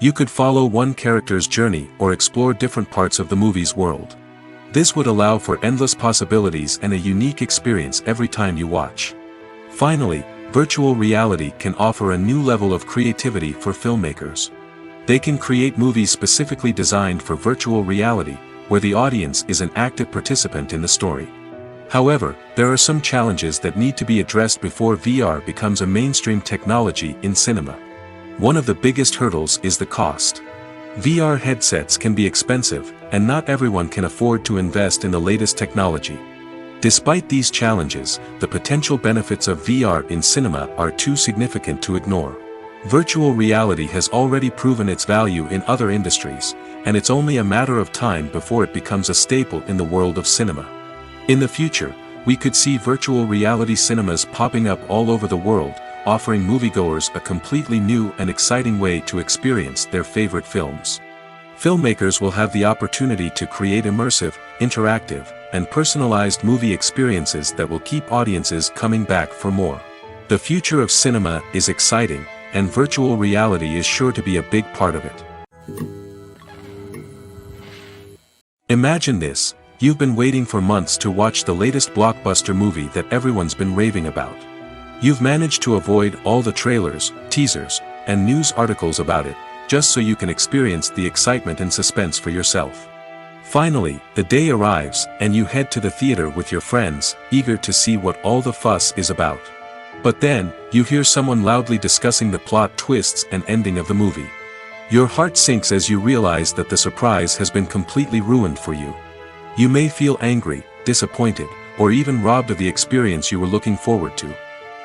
You could follow one character's journey or explore different parts of the movie's world. This would allow for endless possibilities and a unique experience every time you watch. Finally, virtual reality can offer a new level of creativity for filmmakers. They can create movies specifically designed for virtual reality, where the audience is an active participant in the story. However, there are some challenges that need to be addressed before VR becomes a mainstream technology in cinema. One of the biggest hurdles is the cost. VR headsets can be expensive, and not everyone can afford to invest in the latest technology. Despite these challenges, the potential benefits of VR in cinema are too significant to ignore. Virtual reality has already proven its value in other industries, and it's only a matter of time before it becomes a staple in the world of cinema. In the future, we could see virtual reality cinemas popping up all over the world, offering moviegoers a completely new and exciting way to experience their favorite films. Filmmakers will have the opportunity to create immersive, interactive, and personalized movie experiences that will keep audiences coming back for more. The future of cinema is exciting, and virtual reality is sure to be a big part of it. Imagine this: you've been waiting for months to watch the latest blockbuster movie that everyone's been raving about. You've managed to avoid all the trailers, teasers, and news articles about it, just so you can experience the excitement and suspense for yourself. Finally, the day arrives, and you head to the theater with your friends, eager to see what all the fuss is about. But then, you hear someone loudly discussing the plot twists and ending of the movie. Your heart sinks as you realize that the surprise has been completely ruined for you. You may feel angry, disappointed, or even robbed of the experience you were looking forward to.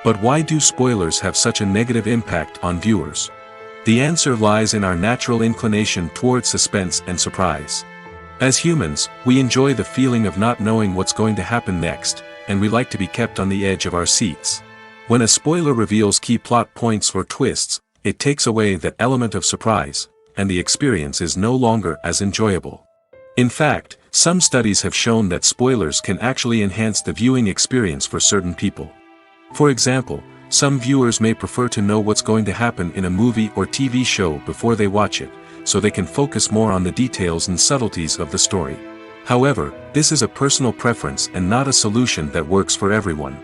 But why do spoilers have such a negative impact on viewers? The answer lies in our natural inclination toward suspense and surprise. As humans, we enjoy the feeling of not knowing what's going to happen next, and we like to be kept on the edge of our seats. When a spoiler reveals key plot points or twists, it takes away that element of surprise, and the experience is no longer as enjoyable. In fact, some studies have shown that spoilers can actually enhance the viewing experience for certain people. For example, some viewers may prefer to know what's going to happen in a movie or TV show before they watch it, so they can focus more on the details and subtleties of the story. However, this is a personal preference and not a solution that works for everyone.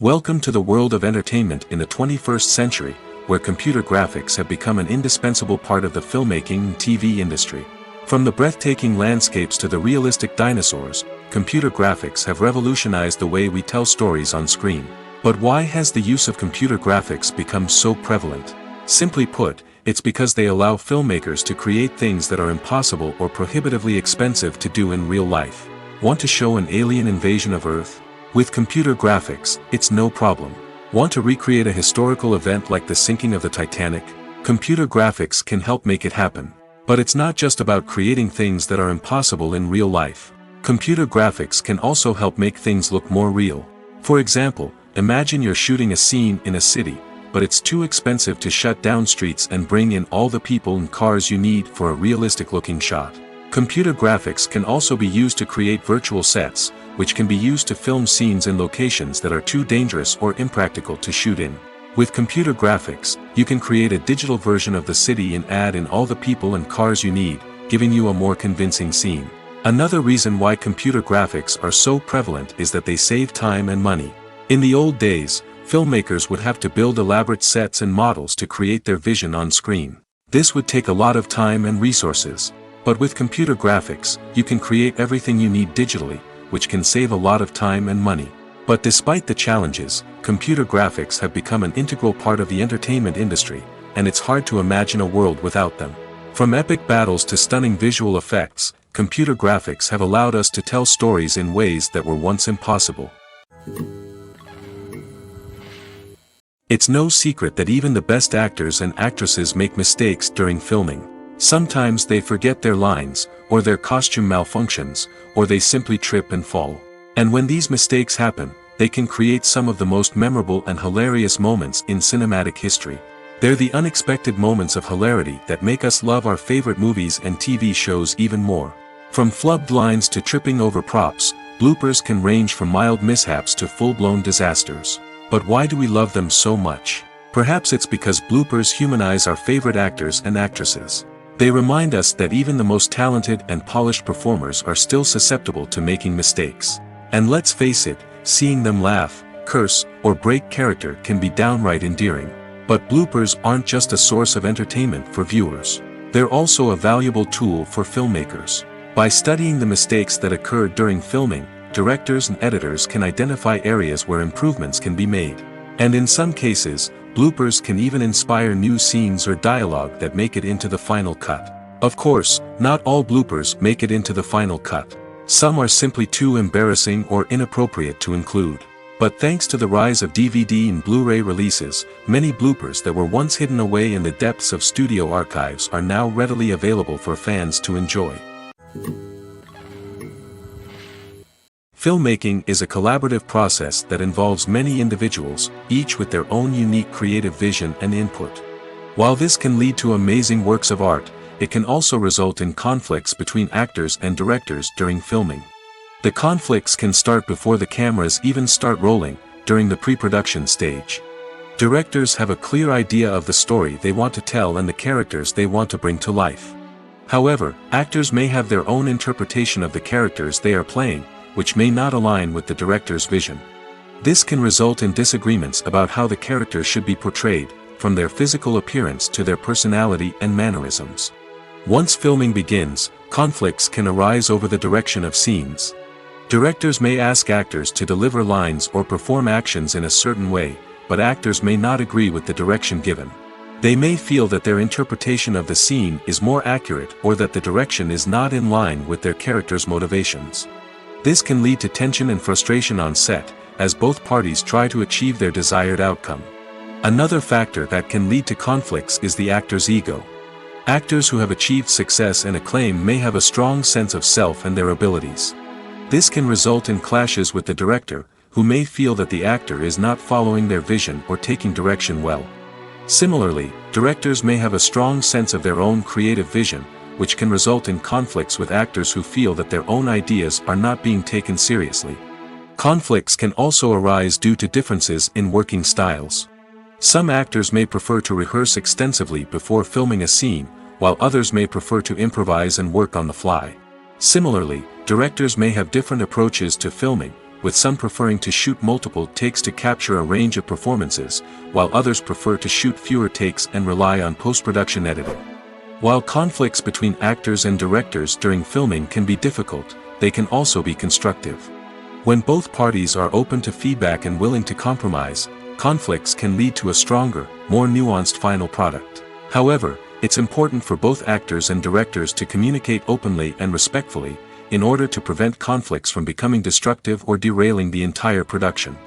Welcome to the world of entertainment in the 21st century, where computer graphics have become an indispensable part of the filmmaking and TV industry. From the breathtaking landscapes to the realistic dinosaurs, computer graphics have revolutionized the way we tell stories on screen. But why has the use of computer graphics become so prevalent? Simply put, it's because they allow filmmakers to create things that are impossible or prohibitively expensive to do in real life. Want to show an alien invasion of Earth? With computer graphics, it's no problem. Want to recreate a historical event like the sinking of the Titanic? Computer graphics can help make it happen. But it's not just about creating things that are impossible in real life. Computer graphics can also help make things look more real. For example, imagine you're shooting a scene in a city, but it's too expensive to shut down streets and bring in all the people and cars you need for a realistic-looking shot. Computer graphics can also be used to create virtual sets, which can be used to film scenes in locations that are too dangerous or impractical to shoot in. With computer graphics, you can create a digital version of the city and add in all the people and cars you need, giving you a more convincing scene. Another reason why computer graphics are so prevalent is that they save time and money. In the old days, filmmakers would have to build elaborate sets and models to create their vision on screen. This would take a lot of time and resources. But with computer graphics, you can create everything you need digitally, which can save a lot of time and money. But despite the challenges, computer graphics have become an integral part of the entertainment industry, and it's hard to imagine a world without them. From epic battles to stunning visual effects, computer graphics have allowed us to tell stories in ways that were once impossible. It's no secret that even the best actors and actresses make mistakes during filming. Sometimes they forget their lines, or their costume malfunctions, or they simply trip and fall. And when these mistakes happen, they can create some of the most memorable and hilarious moments in cinematic history. They're the unexpected moments of hilarity that make us love our favorite movies and TV shows even more. From flubbed lines to tripping over props, bloopers can range from mild mishaps to full-blown disasters. But why do we love them so much? Perhaps it's because bloopers humanize our favorite actors and actresses. They remind us that even the most talented and polished performers are still susceptible to making mistakes. And let's face it, seeing them laugh, curse, or break character can be downright endearing. But bloopers aren't just a source of entertainment for viewers. They're also a valuable tool for filmmakers. By studying the mistakes that occurred during filming, directors and editors can identify areas where improvements can be made. And in some cases, bloopers can even inspire new scenes or dialogue that make it into the final cut. Of course, not all bloopers make it into the final cut. Some are simply too embarrassing or inappropriate to include. But thanks to the rise of DVD and Blu-ray releases, many bloopers that were once hidden away in the depths of studio archives are now readily available for fans to enjoy. Filmmaking is a collaborative process that involves many individuals, each with their own unique creative vision and input. While this can lead to amazing works of art, it can also result in conflicts between actors and directors during filming. The conflicts can start before the cameras even start rolling, during the pre-production stage. Directors have a clear idea of the story they want to tell and the characters they want to bring to life. However, actors may have their own interpretation of the characters they are playing, which may not align with the director's vision. This can result in disagreements about how the characters should be portrayed, from their physical appearance to their personality and mannerisms. Once filming begins, conflicts can arise over the direction of scenes. Directors may ask actors to deliver lines or perform actions in a certain way, but actors may not agree with the direction given. They may feel that their interpretation of the scene is more accurate or that the direction is not in line with their character's motivations. This can lead to tension and frustration on set, as both parties try to achieve their desired outcome. Another factor that can lead to conflicts is the actor's ego. Actors who have achieved success and acclaim may have a strong sense of self and their abilities. This can result in clashes with the director, who may feel that the actor is not following their vision or taking direction well. Similarly, directors may have a strong sense of their own creative vision, which can result in conflicts with actors who feel that their own ideas are not being taken seriously. Conflicts can also arise due to differences in working styles. Some actors may prefer to rehearse extensively before filming a scene, while others may prefer to improvise and work on the fly. Similarly, directors may have different approaches to filming, with some preferring to shoot multiple takes to capture a range of performances, while others prefer to shoot fewer takes and rely on post-production editing. While conflicts between actors and directors during filming can be difficult, they can also be constructive. When both parties are open to feedback and willing to compromise, conflicts can lead to a stronger, more nuanced final product. However, it's important for both actors and directors to communicate openly and respectfully, in order to prevent conflicts from becoming destructive or derailing the entire production.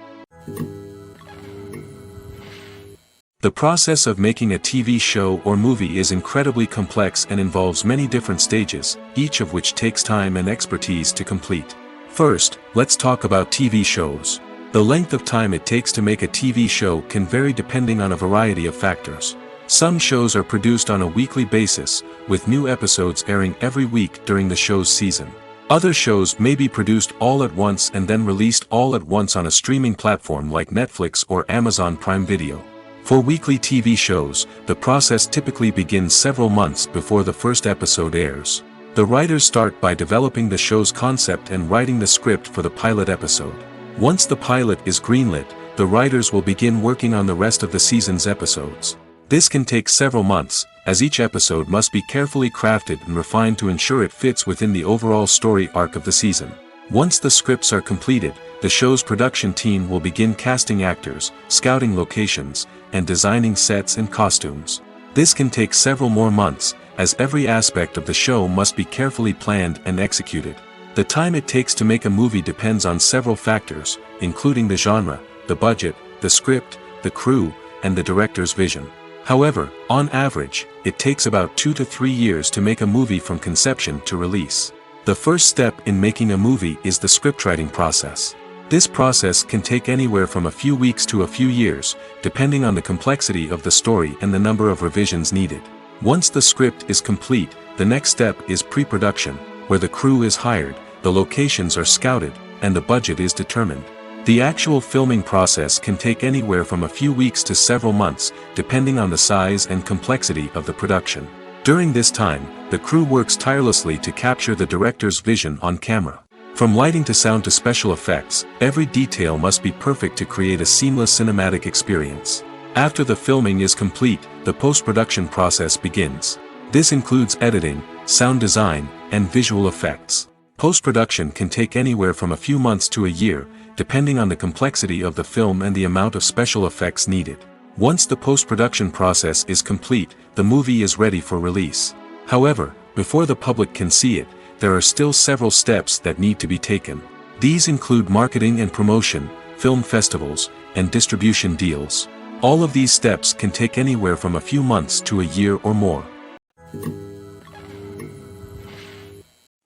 The process of making a TV show or movie is incredibly complex and involves many different stages, each of which takes time and expertise to complete. First, let's talk about TV shows. The length of time it takes to make a TV show can vary depending on a variety of factors. Some shows are produced on a weekly basis, with new episodes airing every week during the show's season. Other shows may be produced all at once and then released all at once on a streaming platform like Netflix or Amazon Prime Video. For weekly TV shows, the process typically begins several months before the first episode airs. The writers start by developing the show's concept and writing the script for the pilot episode. Once the pilot is greenlit, the writers will begin working on the rest of the season's episodes. This can take several months, as each episode must be carefully crafted and refined to ensure it fits within the overall story arc of the season. Once the scripts are completed, the show's production team will begin casting actors, scouting locations, and designing sets and costumes. This can take several more months, as every aspect of the show must be carefully planned and executed. The time it takes to make a movie depends on several factors, including the genre, the budget, the script, the crew, and the director's vision. However, on average, it takes about 2 to 3 years to make a movie from conception to release. The first step in making a movie is the scriptwriting process. This process can take anywhere from a few weeks to a few years, depending on the complexity of the story and the number of revisions needed. Once the script is complete, the next step is pre-production, where the crew is hired, the locations are scouted, and the budget is determined. The actual filming process can take anywhere from a few weeks to several months, depending on the size and complexity of the production. During this time, the crew works tirelessly to capture the director's vision on camera. From lighting to sound to special effects, every detail must be perfect to create a seamless cinematic experience. After the filming is complete, the post-production process begins. This includes editing, sound design, and visual effects. Post-production can take anywhere from a few months to a year, depending on the complexity of the film and the amount of special effects needed. Once the post-production process is complete, the movie is ready for release. However, before the public can see it, there are still several steps that need to be taken. These include marketing and promotion, film festivals, and distribution deals. All of these steps can take anywhere from a few months to a year or more.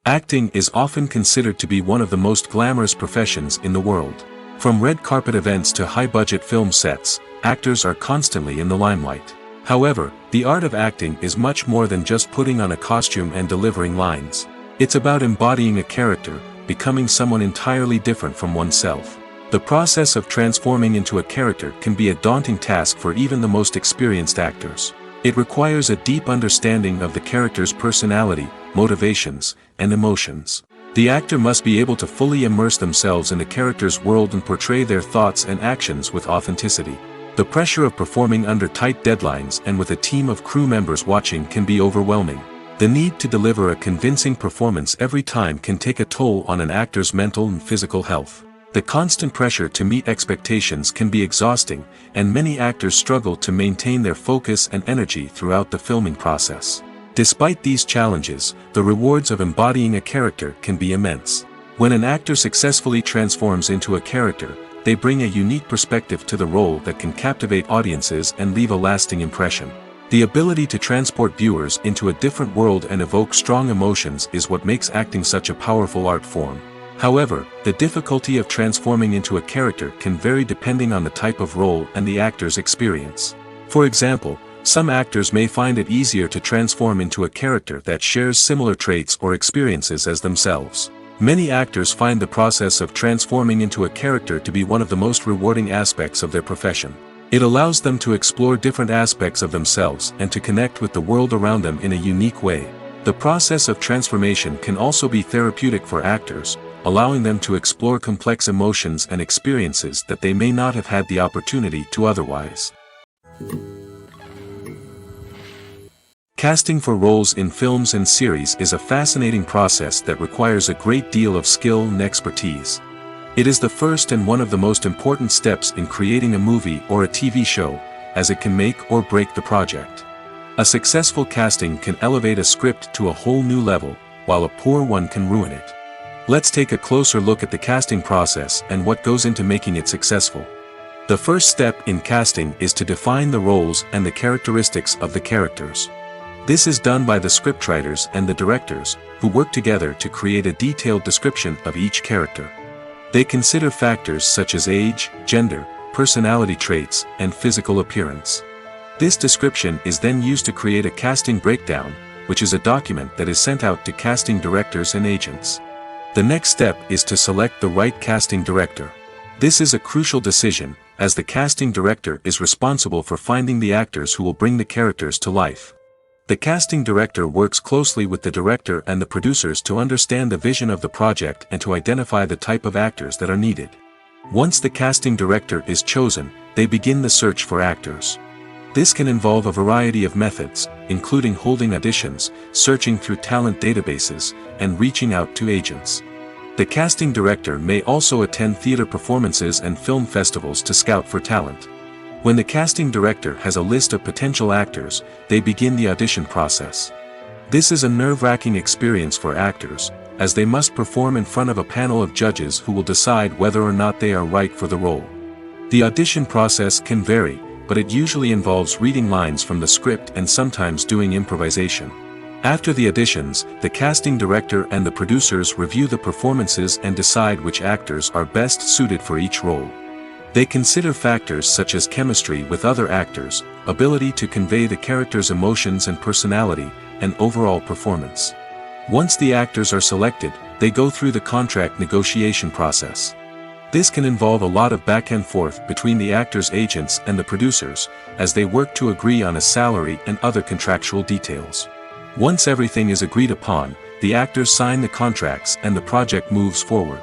Acting is often considered to be one of the most glamorous professions in the world. From red carpet events to high-budget film sets, actors are constantly in the limelight. However, the art of acting is much more than just putting on a costume and delivering lines. It's about embodying a character, becoming someone entirely different from oneself. The process of transforming into a character can be a daunting task for even the most experienced actors. It requires a deep understanding of the character's personality, motivations, and emotions. The actor must be able to fully immerse themselves in the character's world and portray their thoughts and actions with authenticity. The pressure of performing under tight deadlines and with a team of crew members watching can be overwhelming. The need to deliver a convincing performance every time can take a toll on an actor's mental and physical health. The constant pressure to meet expectations can be exhausting, and many actors struggle to maintain their focus and energy throughout the filming process. Despite these challenges, the rewards of embodying a character can be immense. When an actor successfully transforms into a character, they bring a unique perspective to the role that can captivate audiences and leave a lasting impression. The ability to transport viewers into a different world and evoke strong emotions is what makes acting such a powerful art form. However, the difficulty of transforming into a character can vary depending on the type of role and the actor's experience. For example, some actors may find it easier to transform into a character that shares similar traits or experiences as themselves. Many actors find the process of transforming into a character to be one of the most rewarding aspects of their profession. It allows them to explore different aspects of themselves and to connect with the world around them in a unique way. The process of transformation can also be therapeutic for actors, allowing them to explore complex emotions and experiences that they may not have had the opportunity to otherwise. Casting for roles in films and series is a fascinating process that requires a great deal of skill and expertise. It is the first and one of the most important steps in creating a movie or a TV show, as it can make or break the project. A successful casting can elevate a script to a whole new level, while a poor one can ruin it. Let's take a closer look at the casting process and what goes into making it successful. The first step in casting is to define the roles and the characteristics of the characters. This is done by the scriptwriters and the directors, who work together to create a detailed description of each character. They consider factors such as age, gender, personality traits, and physical appearance. This description is then used to create a casting breakdown, which is a document that is sent out to casting directors and agents. The next step is to select the right casting director. This is a crucial decision, as the casting director is responsible for finding the actors who will bring the characters to life. The casting director works closely with the director and the producers to understand the vision of the project and to identify the type of actors that are needed. Once the casting director is chosen, they begin the search for actors. This can involve a variety of methods, including holding auditions, searching through talent databases, and reaching out to agents. The casting director may also attend theater performances and film festivals to scout for talent. When the casting director has a list of potential actors, they begin the audition process. This is a nerve-wracking experience for actors, as they must perform in front of a panel of judges who will decide whether or not they are right for the role. The audition process can vary, but it usually involves reading lines from the script and sometimes doing improvisation. After the auditions, the casting director and the producers review the performances and decide which actors are best suited for each role. They consider factors such as chemistry with other actors, ability to convey the character's emotions and personality, and overall performance. Once the actors are selected, they go through the contract negotiation process. This can involve a lot of back and forth between the actors' agents and the producers, as they work to agree on a salary and other contractual details. Once everything is agreed upon, the actors sign the contracts and the project moves forward.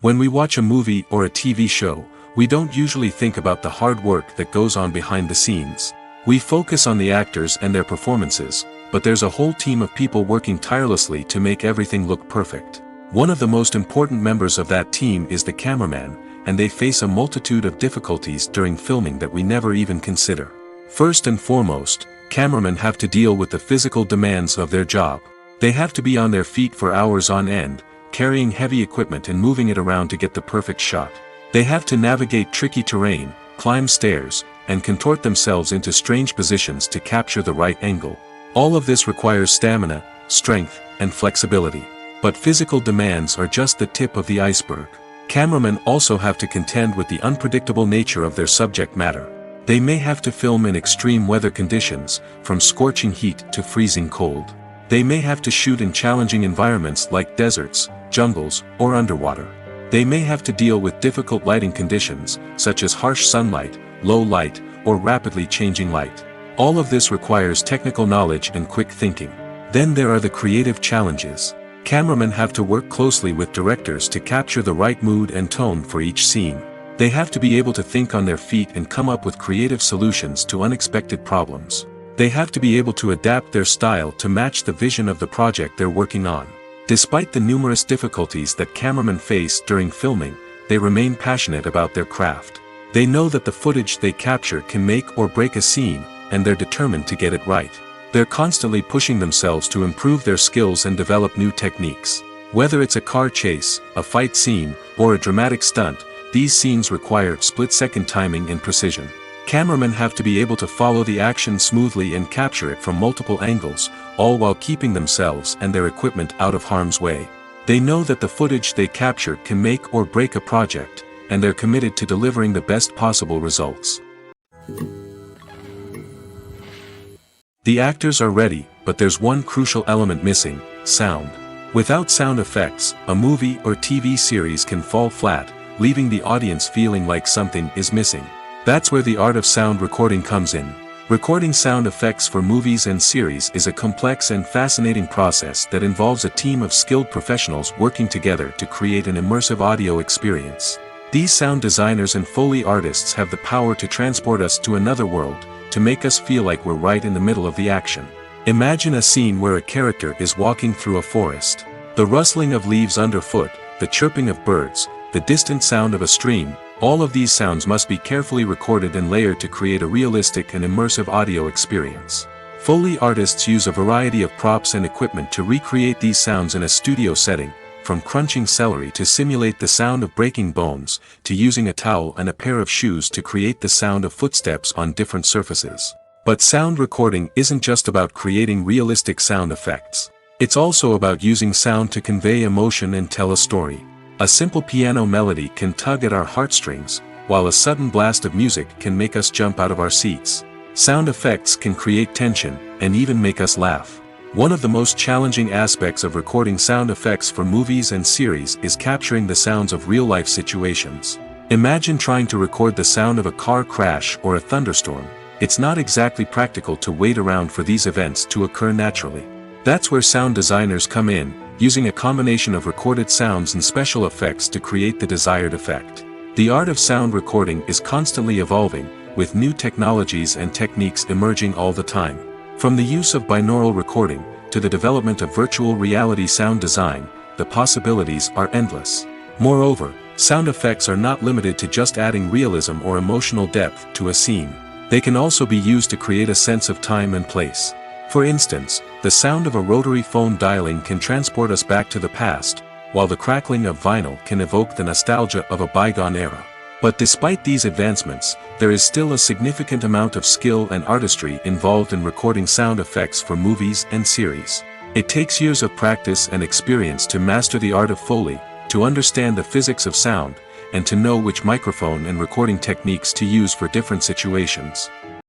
When we watch a movie or a TV show, we don't usually think about the hard work that goes on behind the scenes. We focus on the actors and their performances, but there's a whole team of people working tirelessly to make everything look perfect. One of the most important members of that team is the cameraman, and they face a multitude of difficulties during filming that we never even consider. First and foremost, cameramen have to deal with the physical demands of their job. They have to be on their feet for hours on end, carrying heavy equipment and moving it around to get the perfect shot. They have to navigate tricky terrain, climb stairs, and contort themselves into strange positions to capture the right angle. All of this requires stamina, strength, and flexibility. But physical demands are just the tip of the iceberg. Cameramen also have to contend with the unpredictable nature of their subject matter. They may have to film in extreme weather conditions, from scorching heat to freezing cold. They may have to shoot in challenging environments like deserts, jungles, or underwater. They may have to deal with difficult lighting conditions, such as harsh sunlight, low light, or rapidly changing light. All of this requires technical knowledge and quick thinking. Then there are the creative challenges. Cameramen have to work closely with directors to capture the right mood and tone for each scene. They have to be able to think on their feet and come up with creative solutions to unexpected problems. They have to be able to adapt their style to match the vision of the project they're working on. Despite the numerous difficulties that cameramen face during filming, they remain passionate about their craft. They know that the footage they capture can make or break a scene, and they're determined to get it right. They're constantly pushing themselves to improve their skills and develop new techniques. Whether it's a car chase, a fight scene, or a dramatic stunt, these scenes require split-second timing and precision. Cameramen have to be able to follow the action smoothly and capture it from multiple angles, all while keeping themselves and their equipment out of harm's way. They know that the footage they capture can make or break a project, and they're committed to delivering the best possible results. The actors are ready, but there's one crucial element missing: sound. Without sound effects, a movie or TV series can fall flat, leaving the audience feeling like something is missing. That's where the art of sound recording comes in. Recording sound effects for movies and series is a complex and fascinating process that involves a team of skilled professionals working together to create an immersive audio experience. These sound designers and Foley artists have the power to transport us to another world, to make us feel like we're right in the middle of the action. Imagine a scene where a character is walking through a forest. The rustling of leaves underfoot, the chirping of birds, the distant sound of a stream, all of these sounds must be carefully recorded and layered to create a realistic and immersive audio experience. Foley artists use a variety of props and equipment to recreate these sounds in a studio setting, from crunching celery to simulate the sound of breaking bones, to using a towel and a pair of shoes to create the sound of footsteps on different surfaces. But sound recording isn't just about creating realistic sound effects. It's also about using sound to convey emotion and tell a story. A simple piano melody can tug at our heartstrings, while a sudden blast of music can make us jump out of our seats. Sound effects can create tension, and even make us laugh. One of the most challenging aspects of recording sound effects for movies and series is capturing the sounds of real-life situations. Imagine trying to record the sound of a car crash or a thunderstorm. It's not exactly practical to wait around for these events to occur naturally. That's where sound designers come in, using a combination of recorded sounds and special effects to create the desired effect. The art of sound recording is constantly evolving, with new technologies and techniques emerging all the time. From the use of binaural recording, to the development of virtual reality sound design, the possibilities are endless. Moreover, sound effects are not limited to just adding realism or emotional depth to a scene. They can also be used to create a sense of time and place. For instance, the sound of a rotary phone dialing can transport us back to the past, while the crackling of vinyl can evoke the nostalgia of a bygone era. But despite these advancements, there is still a significant amount of skill and artistry involved in recording sound effects for movies and series. It takes years of practice and experience to master the art of Foley, to understand the physics of sound, and to know which microphone and recording techniques to use for different situations.